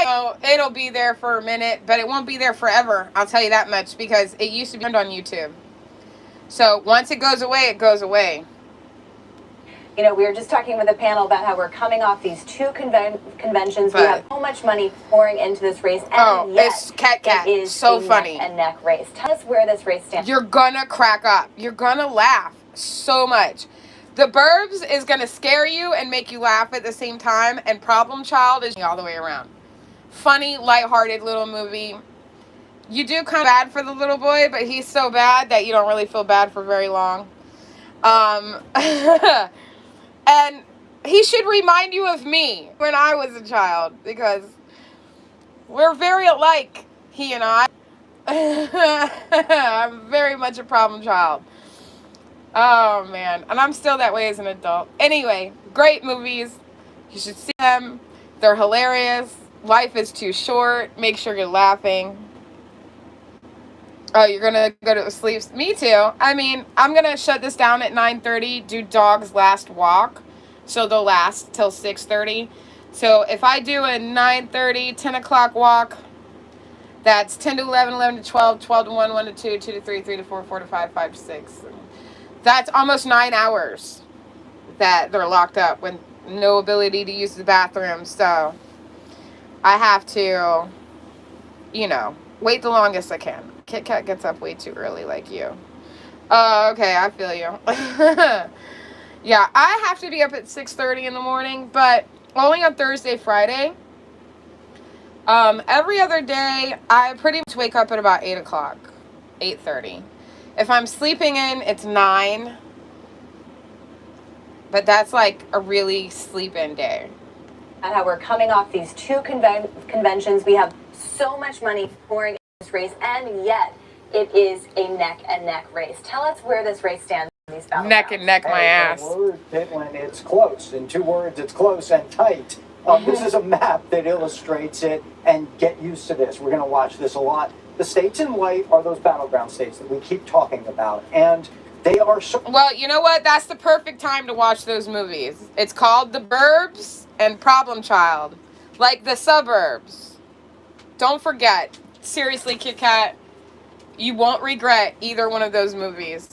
know it'll be there for a minute, but it won't be there forever. I'll tell you that much, because it used to be on YouTube. So once it goes away, it goes away. You know, we were just talking with a panel about how we're coming off these two conventions. We have so much money pouring into this race, and yet it's Cat. It is so a funny. Neck and neck race. Tell us where this race stands. You're gonna crack up. You're gonna laugh so much. The Burbs is gonna scare you and make you laugh at the same time, and Problem Child is all the way around. Funny, lighthearted little movie. You do kind of bad for the little boy, but he's so bad that you don't really feel bad for very long. And he should remind you of me when I was a child, because we're very alike, he and I. I'm very much a problem child. Oh, man. And I'm still that way as an adult. Anyway, great movies. You should see them. They're hilarious. Life is too short. Make sure you're laughing. Oh, you're going to go to sleep? Me too. I mean, I'm going to shut this down at 9:30, do Dog's Last Walk. So they'll last till 6:30. So if I do a 9:30, 10 o'clock walk, that's 10 to 11, 11 to 12, 12 to 1, 1 to 2, 2 to 3, 3 to 4, 4 to 5, 5 to 6. That's almost 9 hours that they're locked up with no ability to use the bathroom. So I have to, you know, wait the longest I can. Kit Kat gets up way too early like you. Oh, okay, I feel you. Yeah, I have to be up at 6:30 in the morning, but only on Thursday, Friday. Every other day, I pretty much wake up at about 8 o'clock, 8:30. If I'm sleeping in, it's 9. But that's like a really sleep-in day. And how we're coming off these two conventions. We have so much money pouring into this race, and yet it is a neck-and-neck race. Tell us where this race stands in these battlegrounds. Neck and neck, my ass. Word, Pitlin, it's close. In 2 words, it's close and tight. This is a map that illustrates it, and get used to this. We're going to watch this a lot. The states in white are those battleground states that we keep talking about, and they are well, you know what? That's the perfect time to watch those movies. It's called The Burbs and Problem Child. Like The Suburbs. Don't forget. Seriously, Kit Kat, you won't regret either one of those movies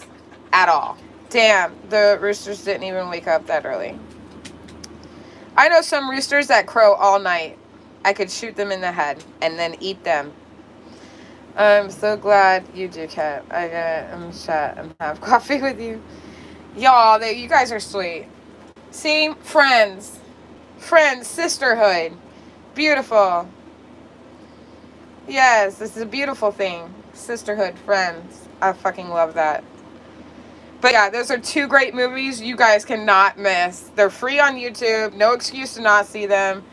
at all. Damn, the roosters didn't even wake up that early. I know some roosters that crow all night. I could shoot them in the head and then eat them. I'm so glad you do, Kat. I gotta chat and have coffee with you. Y'all, you guys are sweet. See? Friends. Friends. Sisterhood. Beautiful. Yes, this is a beautiful thing. Sisterhood. Friends. I fucking love that. But yeah, those are 2 great movies you guys cannot miss. They're free on YouTube. No excuse to not see them.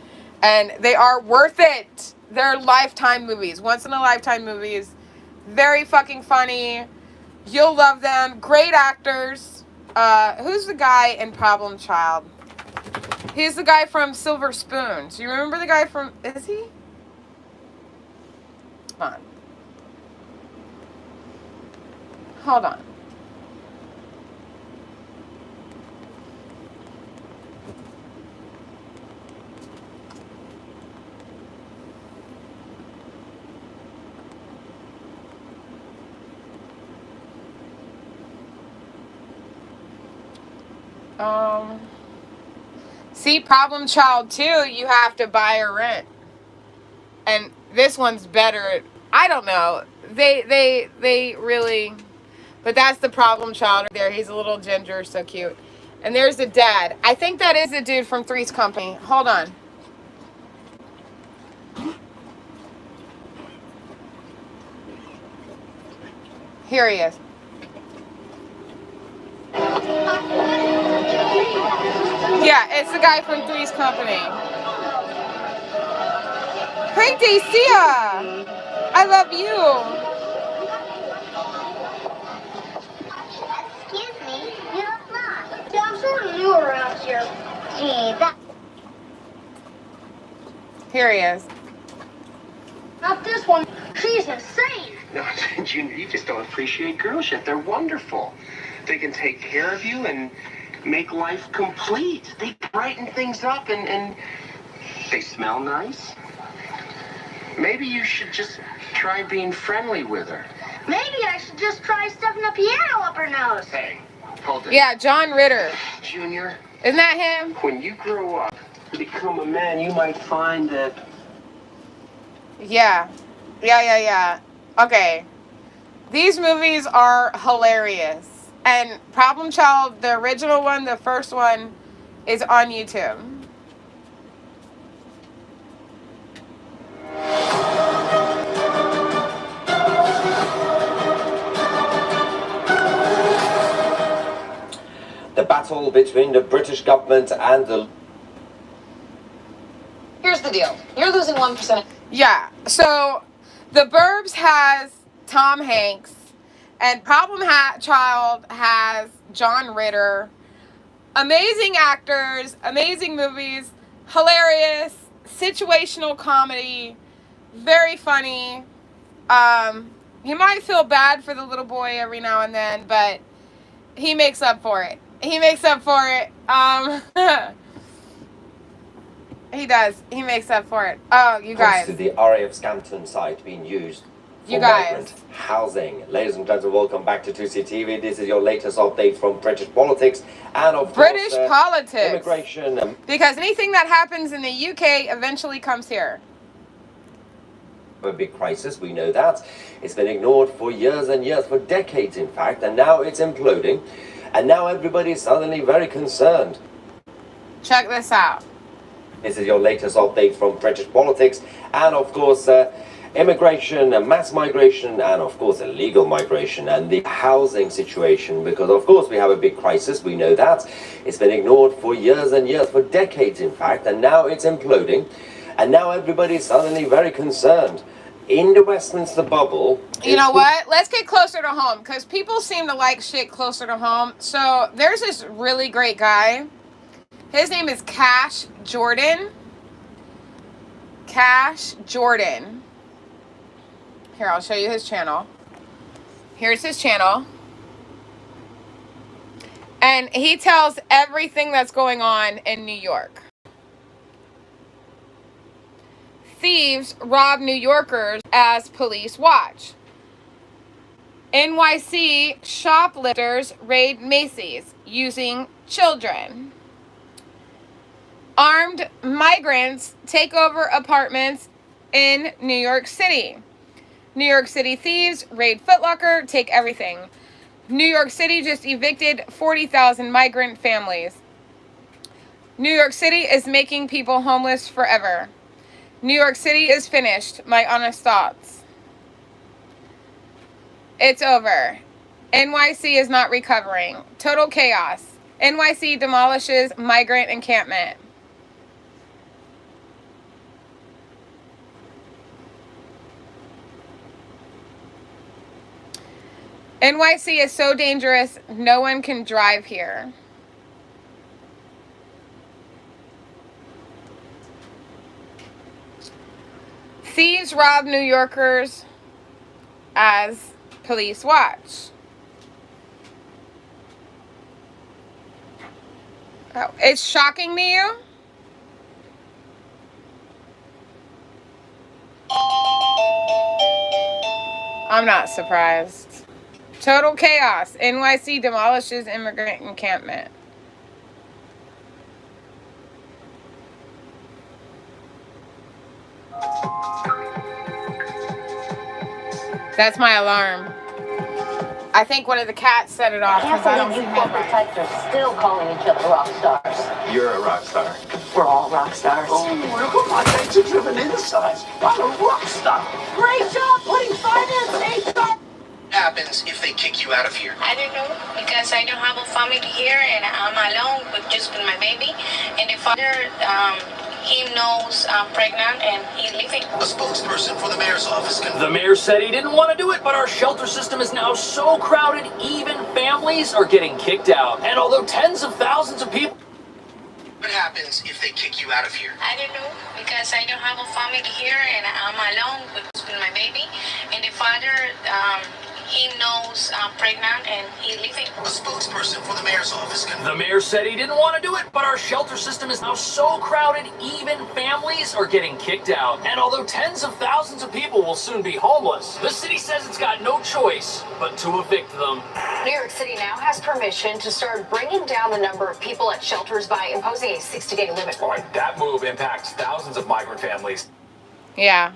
And they are worth it. They're lifetime movies. Once-in-a-lifetime movies. Very fucking funny. You'll love them. Great actors. Who's the guy in Problem Child? He's the guy from Silver Spoon. Do you remember the guy from... Is he? Come on. Hold on. See, Problem Child 2, you have to buy or rent. And this one's better. I don't know. They really... But that's the Problem Child right there. He's a little ginger, so cute. And there's the dad. I think that is the dude from Three's Company. Hold on. Here he is. Yeah, it's the guy from Three's Company. Hey, Dacia! I love you. Excuse me, you look lost. Yeah, I'm sort of new around here. Gee, that... Here he is. Not this one. She's insane. No, you just don't appreciate girls yet. They're wonderful. They can take care of you and make life complete. They brighten things up and they smell nice. Maybe you should just try being friendly with her. Maybe I should just try stuffing a piano up her nose. Hey, hold it. Yeah, John Ritter. Junior. Isn't that him? When you grow up to become a man, you might find that... Yeah. Okay. These movies are hilarious. And Problem Child, the original one, the first one, is on YouTube. The battle between the British government and the... Here's the deal. You're losing 1%. Yeah. So, The Burbs has Tom Hanks. And Problem Child has John Ritter. Amazing actors, amazing movies, hilarious, situational comedy, very funny. You might feel bad for the little boy every now and then, but he makes up for it. He makes up for it. He does. He makes up for it. Oh, you guys. To the RAF Scampton site being used for migrant housing. Ladies and gentlemen, welcome back to 2CTV. This is your latest update from British politics and of British course, politics. Immigration. Because anything that happens in the UK eventually comes here. A big crisis, we know that. It's been ignored for years and years, for decades in fact, and now it's imploding. And now everybody's suddenly very concerned. Check this out. This is your latest update from British politics and of course immigration, mass migration, and of course illegal migration and the housing situation, because of course we have a big crisis, we know that. It's been ignored for years and years, for decades in fact, and now it's imploding. And now everybody's suddenly very concerned. in the Westminster bubble. You know what? Let's get closer to home, because people seem to like shit closer to home. So there's this really great guy. His name is Cash Jordan. Cash Jordan. Here, I'll show you his channel. Here's his channel. And he tells everything that's going on in New York. Thieves rob New Yorkers as police watch. NYC shoplifters raid Macy's using children. Armed migrants take over apartments in New York City. New York City thieves raid Foot Locker, take everything. New York City just evicted 40,000 migrant families. New York City is making people homeless forever. New York City is finished. My honest thoughts. It's over. NYC is not recovering. Total chaos. NYC demolishes migrant encampment. NYC is so dangerous, no one can drive here. Thieves rob New Yorkers as police watch. Oh, it's shocking to you? I'm not surprised. Total chaos. NYC demolishes immigrant encampment. That's my alarm. I think one of the cats set it off. Can't believe you corporate types are still calling each other rock stars. You're a rock star. We're all rock stars. Oh, look at my data-driven insights. I'm a rock star. Great job putting finance HR. Happens if they kick you out of here? I don't know, because I don't have a family here and I'm alone with my baby. And the father, he knows I'm pregnant and he's leaving. A spokesperson for the mayor's office confirmed. The mayor said he didn't want to do it, but our shelter system is now so crowded, even families are getting kicked out. And although tens of thousands of people... What happens if they kick you out of here? I don't know, because I don't have a family here and I'm alone with my baby. And the father, he knows I'm pregnant and he's leaving. A spokesperson for the mayor's office confirmed. The mayor said he didn't want to do it, but our shelter system is now so crowded, even families are getting kicked out. And although tens of thousands of people will soon be homeless, the city says it's got no choice but to evict them. New York City now has permission to start bringing down the number of people at shelters by imposing a 60-day limit. Boy, that move impacts thousands of migrant families. Yeah.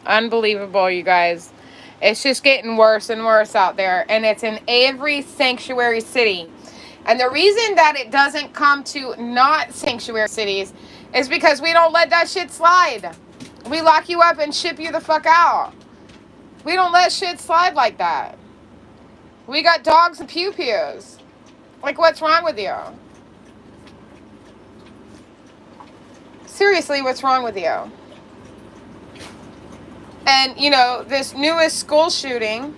Unbelievable, you guys. It's just getting worse and worse out there. And it's in every sanctuary city. And the reason that it doesn't come to not sanctuary cities is because we don't let that shit slide. We lock you up and ship you the fuck out. We don't let shit slide like that. We got dogs and pew-pews. Like, what's wrong with you? Seriously, what's wrong with you? And, you know, this newest school shooting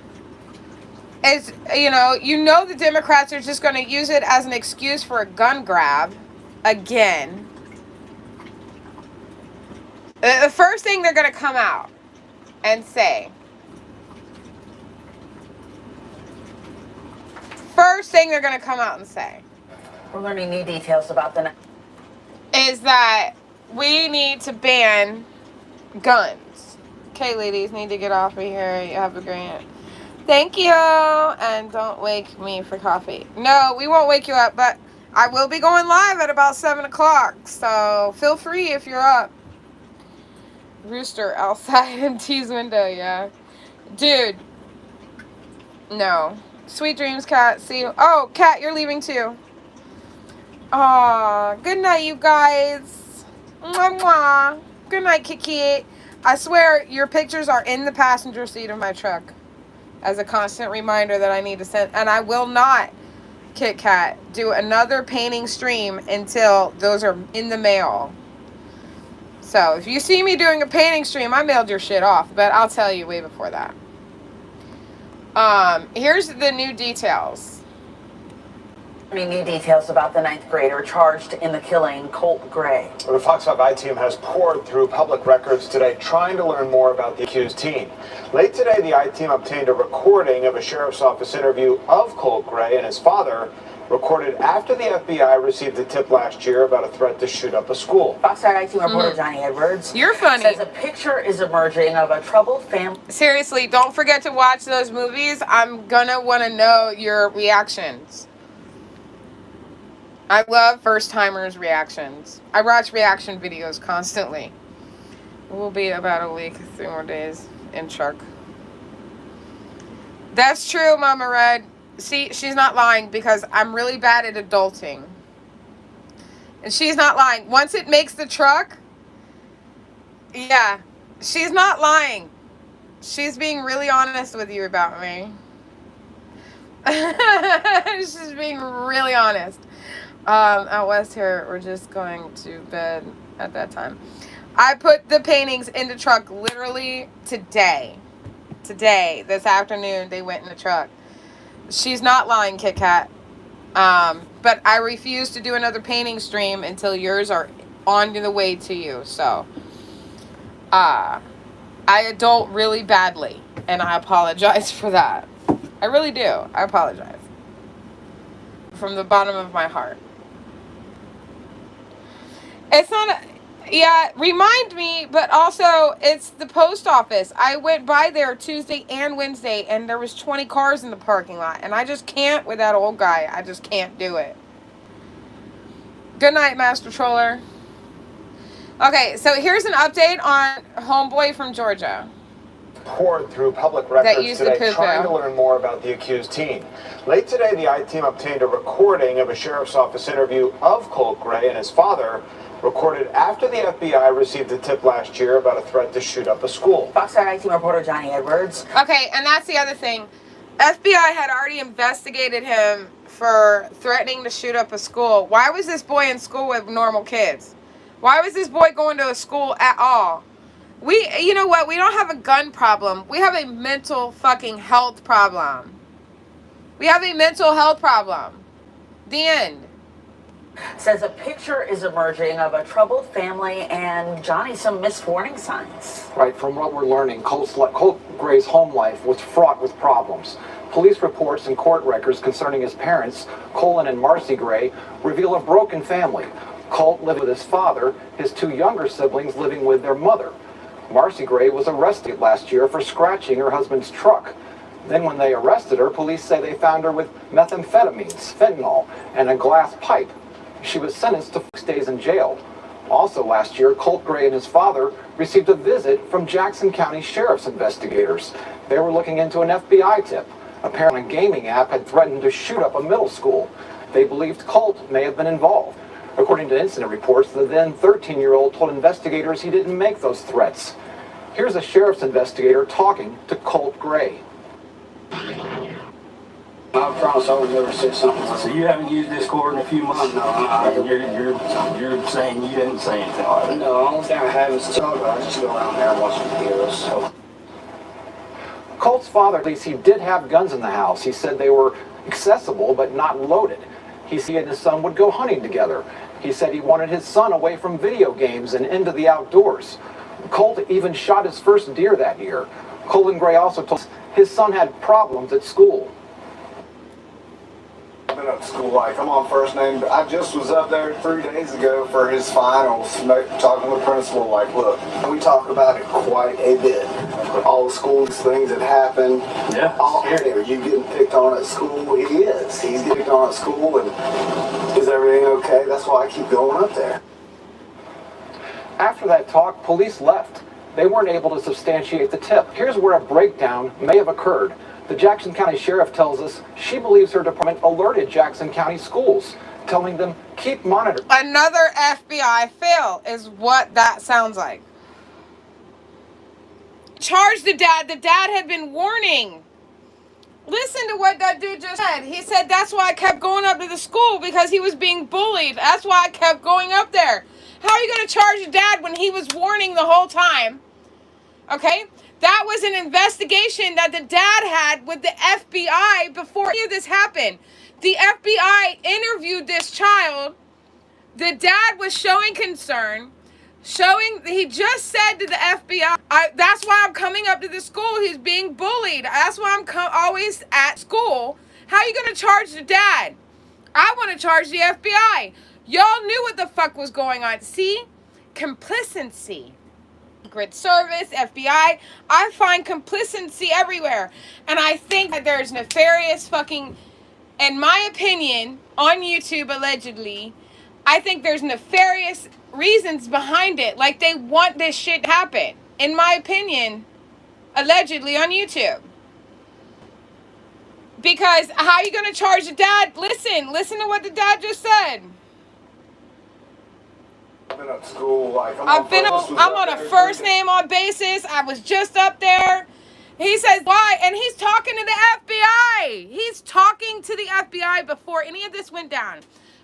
is, you know the Democrats are just going to use it as an excuse for a gun grab again. The first thing they're going to come out and say, We're learning new details about the... is that we need to ban guns. Okay, ladies, need to get off of here. You have a grant. Thank you. And don't wake me for coffee. No, we won't wake you up, but I will be going live at about 7 o'clock. So feel free if you're up. Rooster outside MT's window, yeah. Dude. No. Sweet dreams, Kat. See you. Oh, Kat, you're leaving too. Aw, good night, you guys. Mwah, mwah. Good night, Kiki. I swear your pictures are in the passenger seat of my truck as a constant reminder that I need to send. And I will not, Kit Kat, do another painting stream until those are in the mail. So if you see me doing a painting stream, I mailed your shit off, but I'll tell you way before that. Here's the new details. New details about the 9th grader charged in the killing, Colt Gray. The Fox 5 I-team has poured through public records today trying to learn more about the accused teen. Late today, the I-team obtained a recording of a sheriff's office interview of Colt Gray and his father, recorded after the FBI received a tip last year about a threat to shoot up a school. Fox 5 I-team reporter Johnny Edwards. You're funny. Says a picture is emerging of a troubled family. Seriously, don't forget to watch those movies. I'm gonna want to know your reactions. I love first-timers' reactions. I watch reaction videos constantly. It will be about a week, 3 more days in truck. That's true, Mama Red. See, she's not lying because I'm really bad at adulting. And she's not lying. Once it makes the truck, yeah, she's not lying. She's being really honest with you about me. She's being really honest. At West here, we're just going to bed at that time. I put the paintings in the truck literally today. Today, this afternoon, they went in the truck. She's not lying, Kit Kat. But I refuse to do another painting stream until yours are on the way to you. So, I adult really badly, and I apologize for that. I really do. I apologize. From the bottom of my heart. It's not yeah, remind me, but also it's the post office. I went by there Tuesday and Wednesday, and there was 20 cars in the parking lot, and I just can't with that old guy. I just can't do it. Good night, Master Troller. Okay, so here's an update on Homeboy from Georgia. Poured through public records today trying to learn more about the accused teen. Late today, the I-team obtained a recording of a sheriff's office interview of Colt Gray and his father, recorded after the FBI received a tip last year about a threat to shoot up a school. Fox 5 I-team reporter Johnny Edwards. Okay, and that's the other thing. FBI had already investigated him for threatening to shoot up a school. Why was this boy in school with normal kids? Why was this boy going to a school at all? You know what? We don't have a gun problem. We have a mental fucking health problem. We have a mental health problem. The end. Says a picture is emerging of a troubled family and Johnny some missed warning signs. Right, from what we're learning, Colt Gray's home life was fraught with problems. Police reports and court records concerning his parents, Colin and Marcy Gray, reveal a broken family. Colt lived with his father, his 2 younger siblings living with their mother. Marcy Gray was arrested last year for scratching her husband's truck. Then when they arrested her, police say they found her with methamphetamines, fentanyl, and a glass pipe. She was sentenced to 6 days in jail. Also last year, Colt Gray and his father received a visit from Jackson County Sheriff's investigators. They were looking into an FBI tip. Apparently a gaming app had threatened to shoot up a middle school. They believed Colt may have been involved. According to incident reports, the then 13-year-old told investigators he didn't make those threats. Here's a sheriff's investigator talking to Colt Gray. I promise I would never say something like that. So you haven't used Discord in a few months? No, you're saying you didn't say anything like that? No, the only thing I have is to talk about. I just go around there and watch the videos. So. Colt's father, at least he did have guns in the house. He said they were accessible but not loaded. He and his son would go hunting together. He said he wanted his son away from video games and into the outdoors. Colt even shot his first deer that year. Colin Gray also told us his son had problems at school. I've been up to school like I'm on first name. I just was up there 3 days ago for his finals, talking with the principal. Like, look, we talk about it quite a bit. All the school things that happen. Yeah. Are you getting picked on at school? He is. He's getting picked on at school, and is everything okay? That's why I keep going up there. After that talk, police left. They weren't able to substantiate the tip. Here's where a breakdown may have occurred. The Jackson County Sheriff tells us she believes her department alerted Jackson County schools, telling them, keep monitoring. Another FBI fail is what that sounds like. Charge the dad. The dad had been warning. Listen to what that dude just said. He said, that's why I kept going up to the school, because he was being bullied. That's why I kept going up there. How are you going to charge the dad when he was warning the whole time? Okay? That was an investigation that the dad had with the FBI before any of this happened. The FBI interviewed this child. The dad was showing concern. He just said to the FBI, that's why I'm coming up to the school. He's being bullied. That's why I'm always at school. How are you going to charge the dad? I want to charge the FBI. Y'all knew what the fuck was going on. See? Complacency. Secret Service, FBI. I find complacency everywhere. And I think that there's nefarious fucking, in my opinion, on YouTube allegedly, I think there's nefarious reasons behind it. Like they want this shit to happen. In my opinion, allegedly on YouTube. Because how are you going to charge the dad? Listen to what the dad just said. I've been at school, like, I'm on a first name on basis. I was just up there. He says, why? And he's talking to the FBI. He's talking to the FBI before any of this went down.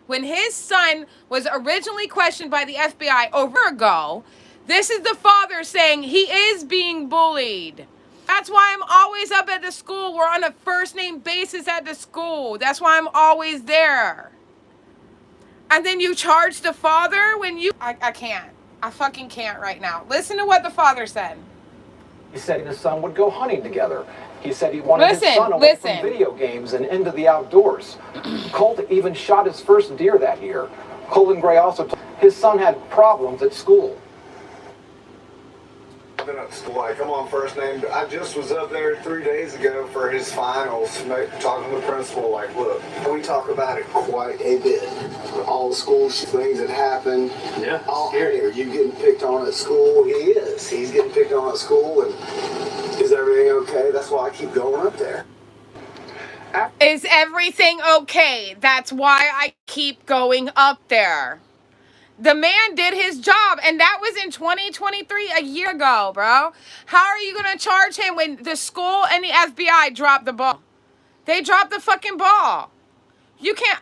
When his son was originally questioned by the FBI over a year ago, this is the father saying he is being bullied. That's why I'm always up at the school. We're on a first name basis at the school. That's why I'm always there. And then you charge the father when you... I can't. I fucking can't right now. Listen to what the father said. He said his son would go hunting together. He said he wanted his son away from video games and into the outdoors. Colt even shot his first deer that year. Colin Gray also told his son had problems at school. I've been at school, like, I'm on first name. I just was up there 3 days ago for his finals, talking to the principal, like, look, we talk about it quite a bit. All the school things that happen. Yeah. All here, you getting picked on at school? He is. He's getting picked on at school, and is everything okay? That's why I keep going up there. Is everything okay? That's why I keep going up there. The man did his job, and that was in 2023, a year ago, bro. How are you going to charge him when the school and the FBI dropped the ball? They dropped the fucking ball. You can't,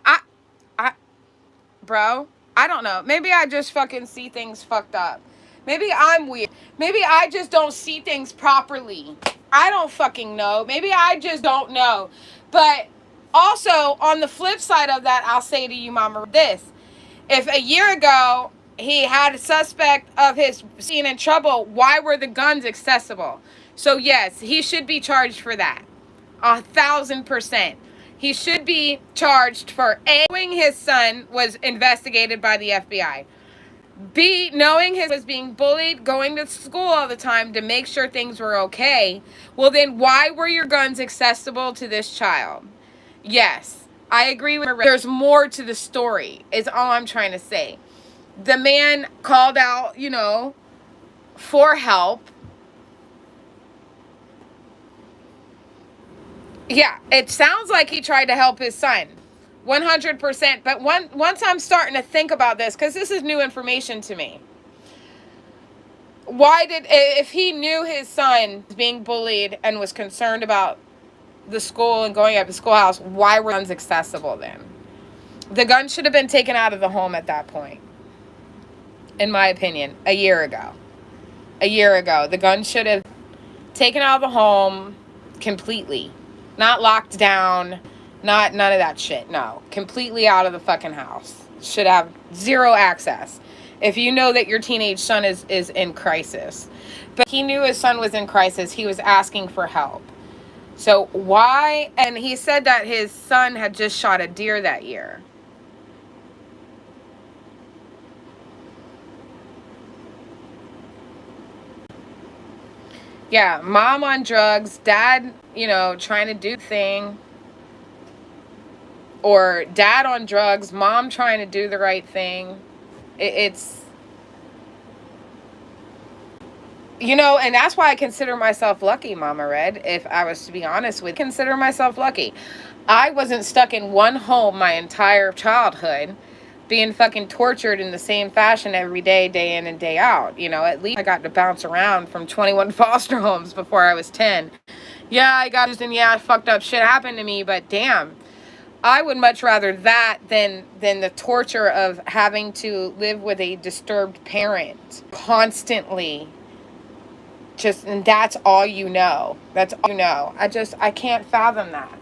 bro, I don't know. Maybe I just fucking see things fucked up. Maybe I'm weird. Maybe I just don't see things properly. I don't fucking know. Maybe I just don't know. But also, on the flip side of that, I'll say to you, Mama, this. If a year ago he had a suspect of his being in trouble, why were the guns accessible? So yes, he should be charged for that. 1,000%. He should be charged for A, knowing his son was investigated by the FBI. B, knowing he was being bullied, going to school all the time to make sure things were okay. Well then, why were your guns accessible to this child? Yes. I agree with her. There's more to the story, is all I'm trying to say. The man called out, for help. Yeah, it sounds like he tried to help his son. 100%. But once I'm starting to think about this, because this is new information to me. If he knew his son was being bullied and was concerned about the school and going up to schoolhouse, why were guns accessible then? The gun should have been taken out of the home at that point. In my opinion, a year ago. The gun should have taken out of the home completely. Not locked down. None of that shit. No. Completely out of the fucking house. Should have zero access. If you know that your teenage son is in crisis. But he knew his son was in crisis. He was asking for help. So why? And he said that his son had just shot a deer that year. Yeah, mom on drugs, dad, trying to do the thing. Or dad on drugs, mom trying to do the right thing. It's... and that's why I consider myself lucky, Mama Red. If I was to be honest with you, consider myself lucky. I wasn't stuck in one home my entire childhood, being fucking tortured in the same fashion every day, day in and day out. At least I got to bounce around from 21 foster homes before I was 10. Yeah, I got used and yeah, fucked up shit happened to me, but damn. I would much rather that than the torture of having to live with a disturbed parent constantly. Just, and that's all you know. That's all you know. I can't fathom that.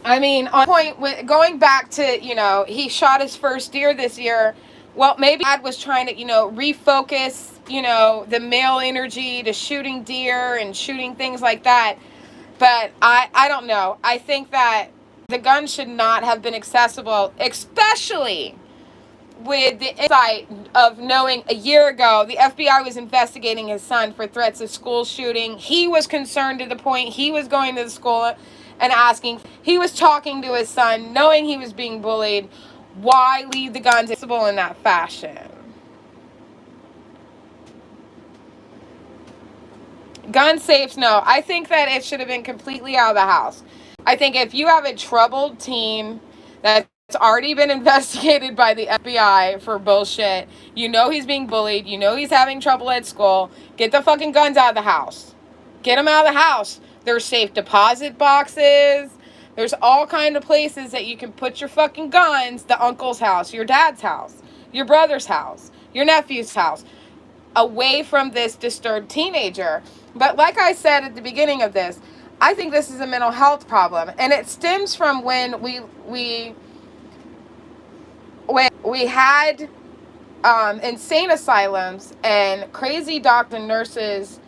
I mean, on point with going back to, you know, he shot his first deer this year. Well, maybe Dad was trying to, you know, refocus, you know, the male energy to shooting deer and shooting things like that. But I don't know. I think that the gun should not have been accessible, especially with the insight of knowing a year ago the FBI was investigating his son for threats of school shooting. He was concerned to the point he was going to the school and asking. He was talking to his son, knowing he was being bullied. Why leave the guns accessible in that fashion? Gun safes, no. I think that it should have been completely out of the house. I think if you have a troubled teen that's already been investigated by the FBI for bullshit, you know he's being bullied, you know he's having trouble at school, get the fucking guns out of the house. Get them out of the house. There's safe deposit boxes. There's all kind of places that you can put your fucking guns. The uncle's house, your dad's house, your brother's house, your nephew's house, away from this disturbed teenager. But like I said at the beginning of this, I think this is a mental health problem, and it stems from when we had insane asylums and crazy doctors and nurses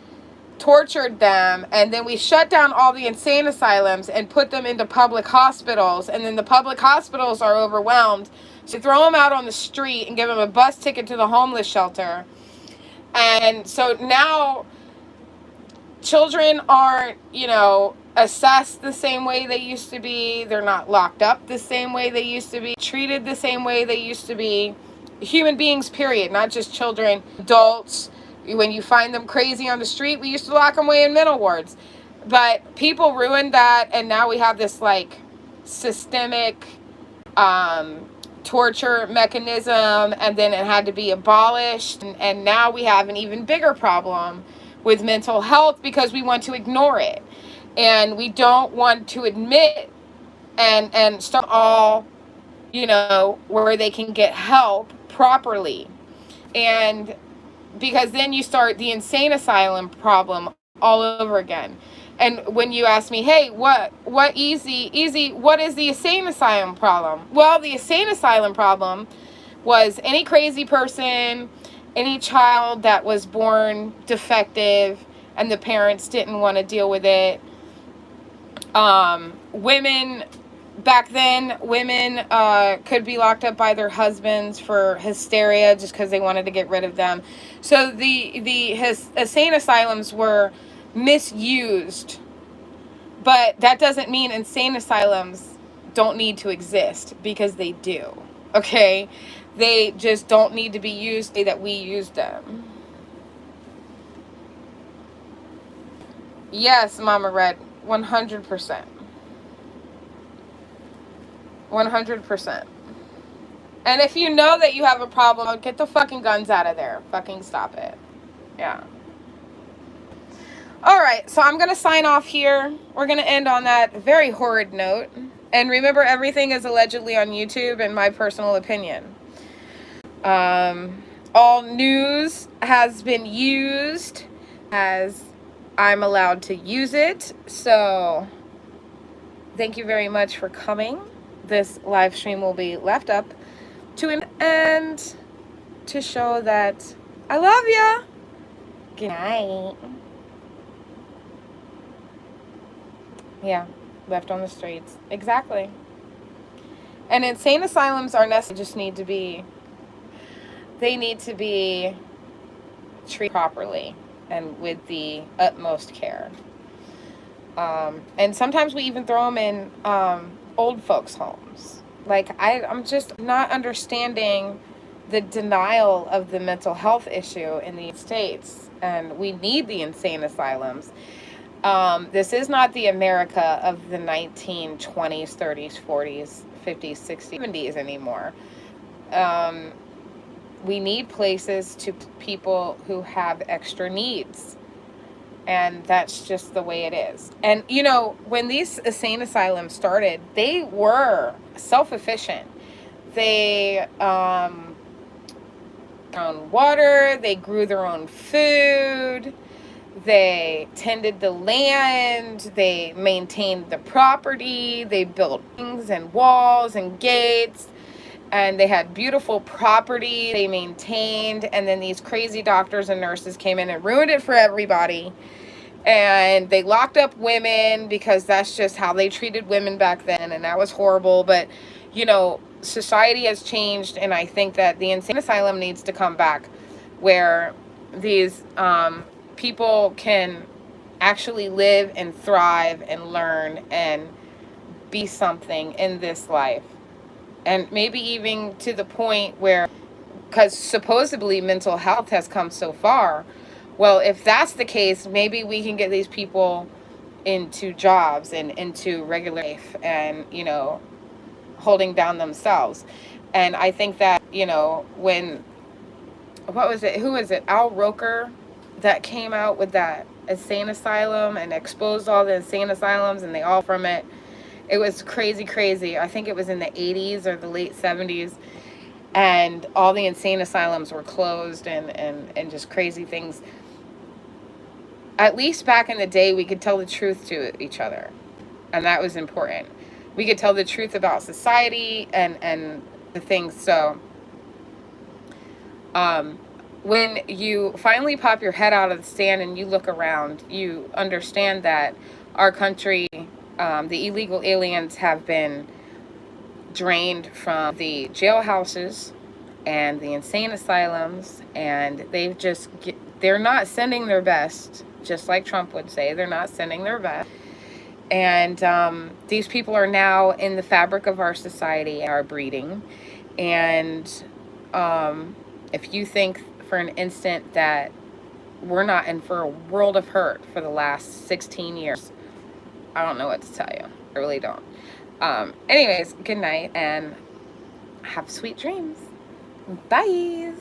tortured them, and then we shut down all the insane asylums and put them into public hospitals, and then the public hospitals are overwhelmed, so throw them out on the street and give them a bus ticket to the homeless shelter. And so now children aren't, you know, assessed the same way they used to be. They're not locked up the same way they used to be, treated the same way they used to be. Human beings, period, not just children, adults. When you find them crazy on the street, we used to lock them away in mental wards. But people ruined that, and now we have this, like, systemic torture mechanism, and then it had to be abolished. And now we have an even bigger problem with mental health because we want to ignore it. And we don't want to admit and start all, you know, where they can get help properly. And because then you start the insane asylum problem all over again. And when you ask me, hey, what is the insane asylum problem? Well, the insane asylum problem was any crazy person, any child that was born defective and the parents didn't want to deal with it. Women, back then, women could be locked up by their husbands for hysteria just because they wanted to get rid of them. So the insane asylums were misused, but that doesn't mean insane asylums don't need to exist, because they do. Okay, they just don't need to be used the way that we use them. Yes, Mama Red, 100%. 100%. And if you know that you have a problem, get the fucking guns out of there. Fucking stop it. Yeah. Alright, so I'm going to sign off here. We're going to end on that very horrid note. And remember, everything is allegedly on YouTube and my personal opinion. All news has been used as I'm allowed to use it. So, thank you very much for coming. This live stream will be left up to an end to show that I love ya. Good night. Yeah, left on the streets. Exactly. And insane asylums are necessary. Just need to be, they need to be treated properly and with the utmost care. And sometimes we even throw them in old folks' homes. Like, I'm just not understanding the denial of the mental health issue in the United States. And we need the insane asylums. This is not the America of the 1920s, 30s, 40s, 50s, 60s, 70s anymore. We need places to people who have extra needs. And that's just the way it is. And, you know, when these insane asylums started, they were self-efficient. They, own water, they grew their own food, they tended the land, they maintained the property, they built things and walls and gates, and they had beautiful property they maintained. And then these crazy doctors and nurses came in and ruined it for everybody. And they locked up women because that's just how they treated women back then, and that was horrible. But, you know, society has changed, and I think that the insane asylum needs to come back, where these people can actually live and thrive and learn and be something in this life. And maybe even to the point where, because supposedly mental health has come so far, well, if that's the case, maybe we can get these people into jobs and into regular life and, you know, holding down themselves. And I think that, you know, when, what was it? Who was it? Al Roker that came out with that insane asylum and exposed all the insane asylums, and they all from it. It was crazy, crazy. I think it was in the 80s or the late 70s. And all the insane asylums were closed and just crazy things. At least back in the day, we could tell the truth to each other. And that was important. We could tell the truth about society and the things. So when you finally pop your head out of the stand and you look around, you understand that our country, the illegal aliens have been drained from the jailhouses and the insane asylums, and they've just they're not sending their best, just like Trump would say. They're not sending their best. And these people are now in the fabric of our society and our breeding. And if you think for an instant that we're not in for a world of hurt for the last 16 years, I don't know what to tell you. I really don't. Anyways, good night and have sweet dreams. Bye.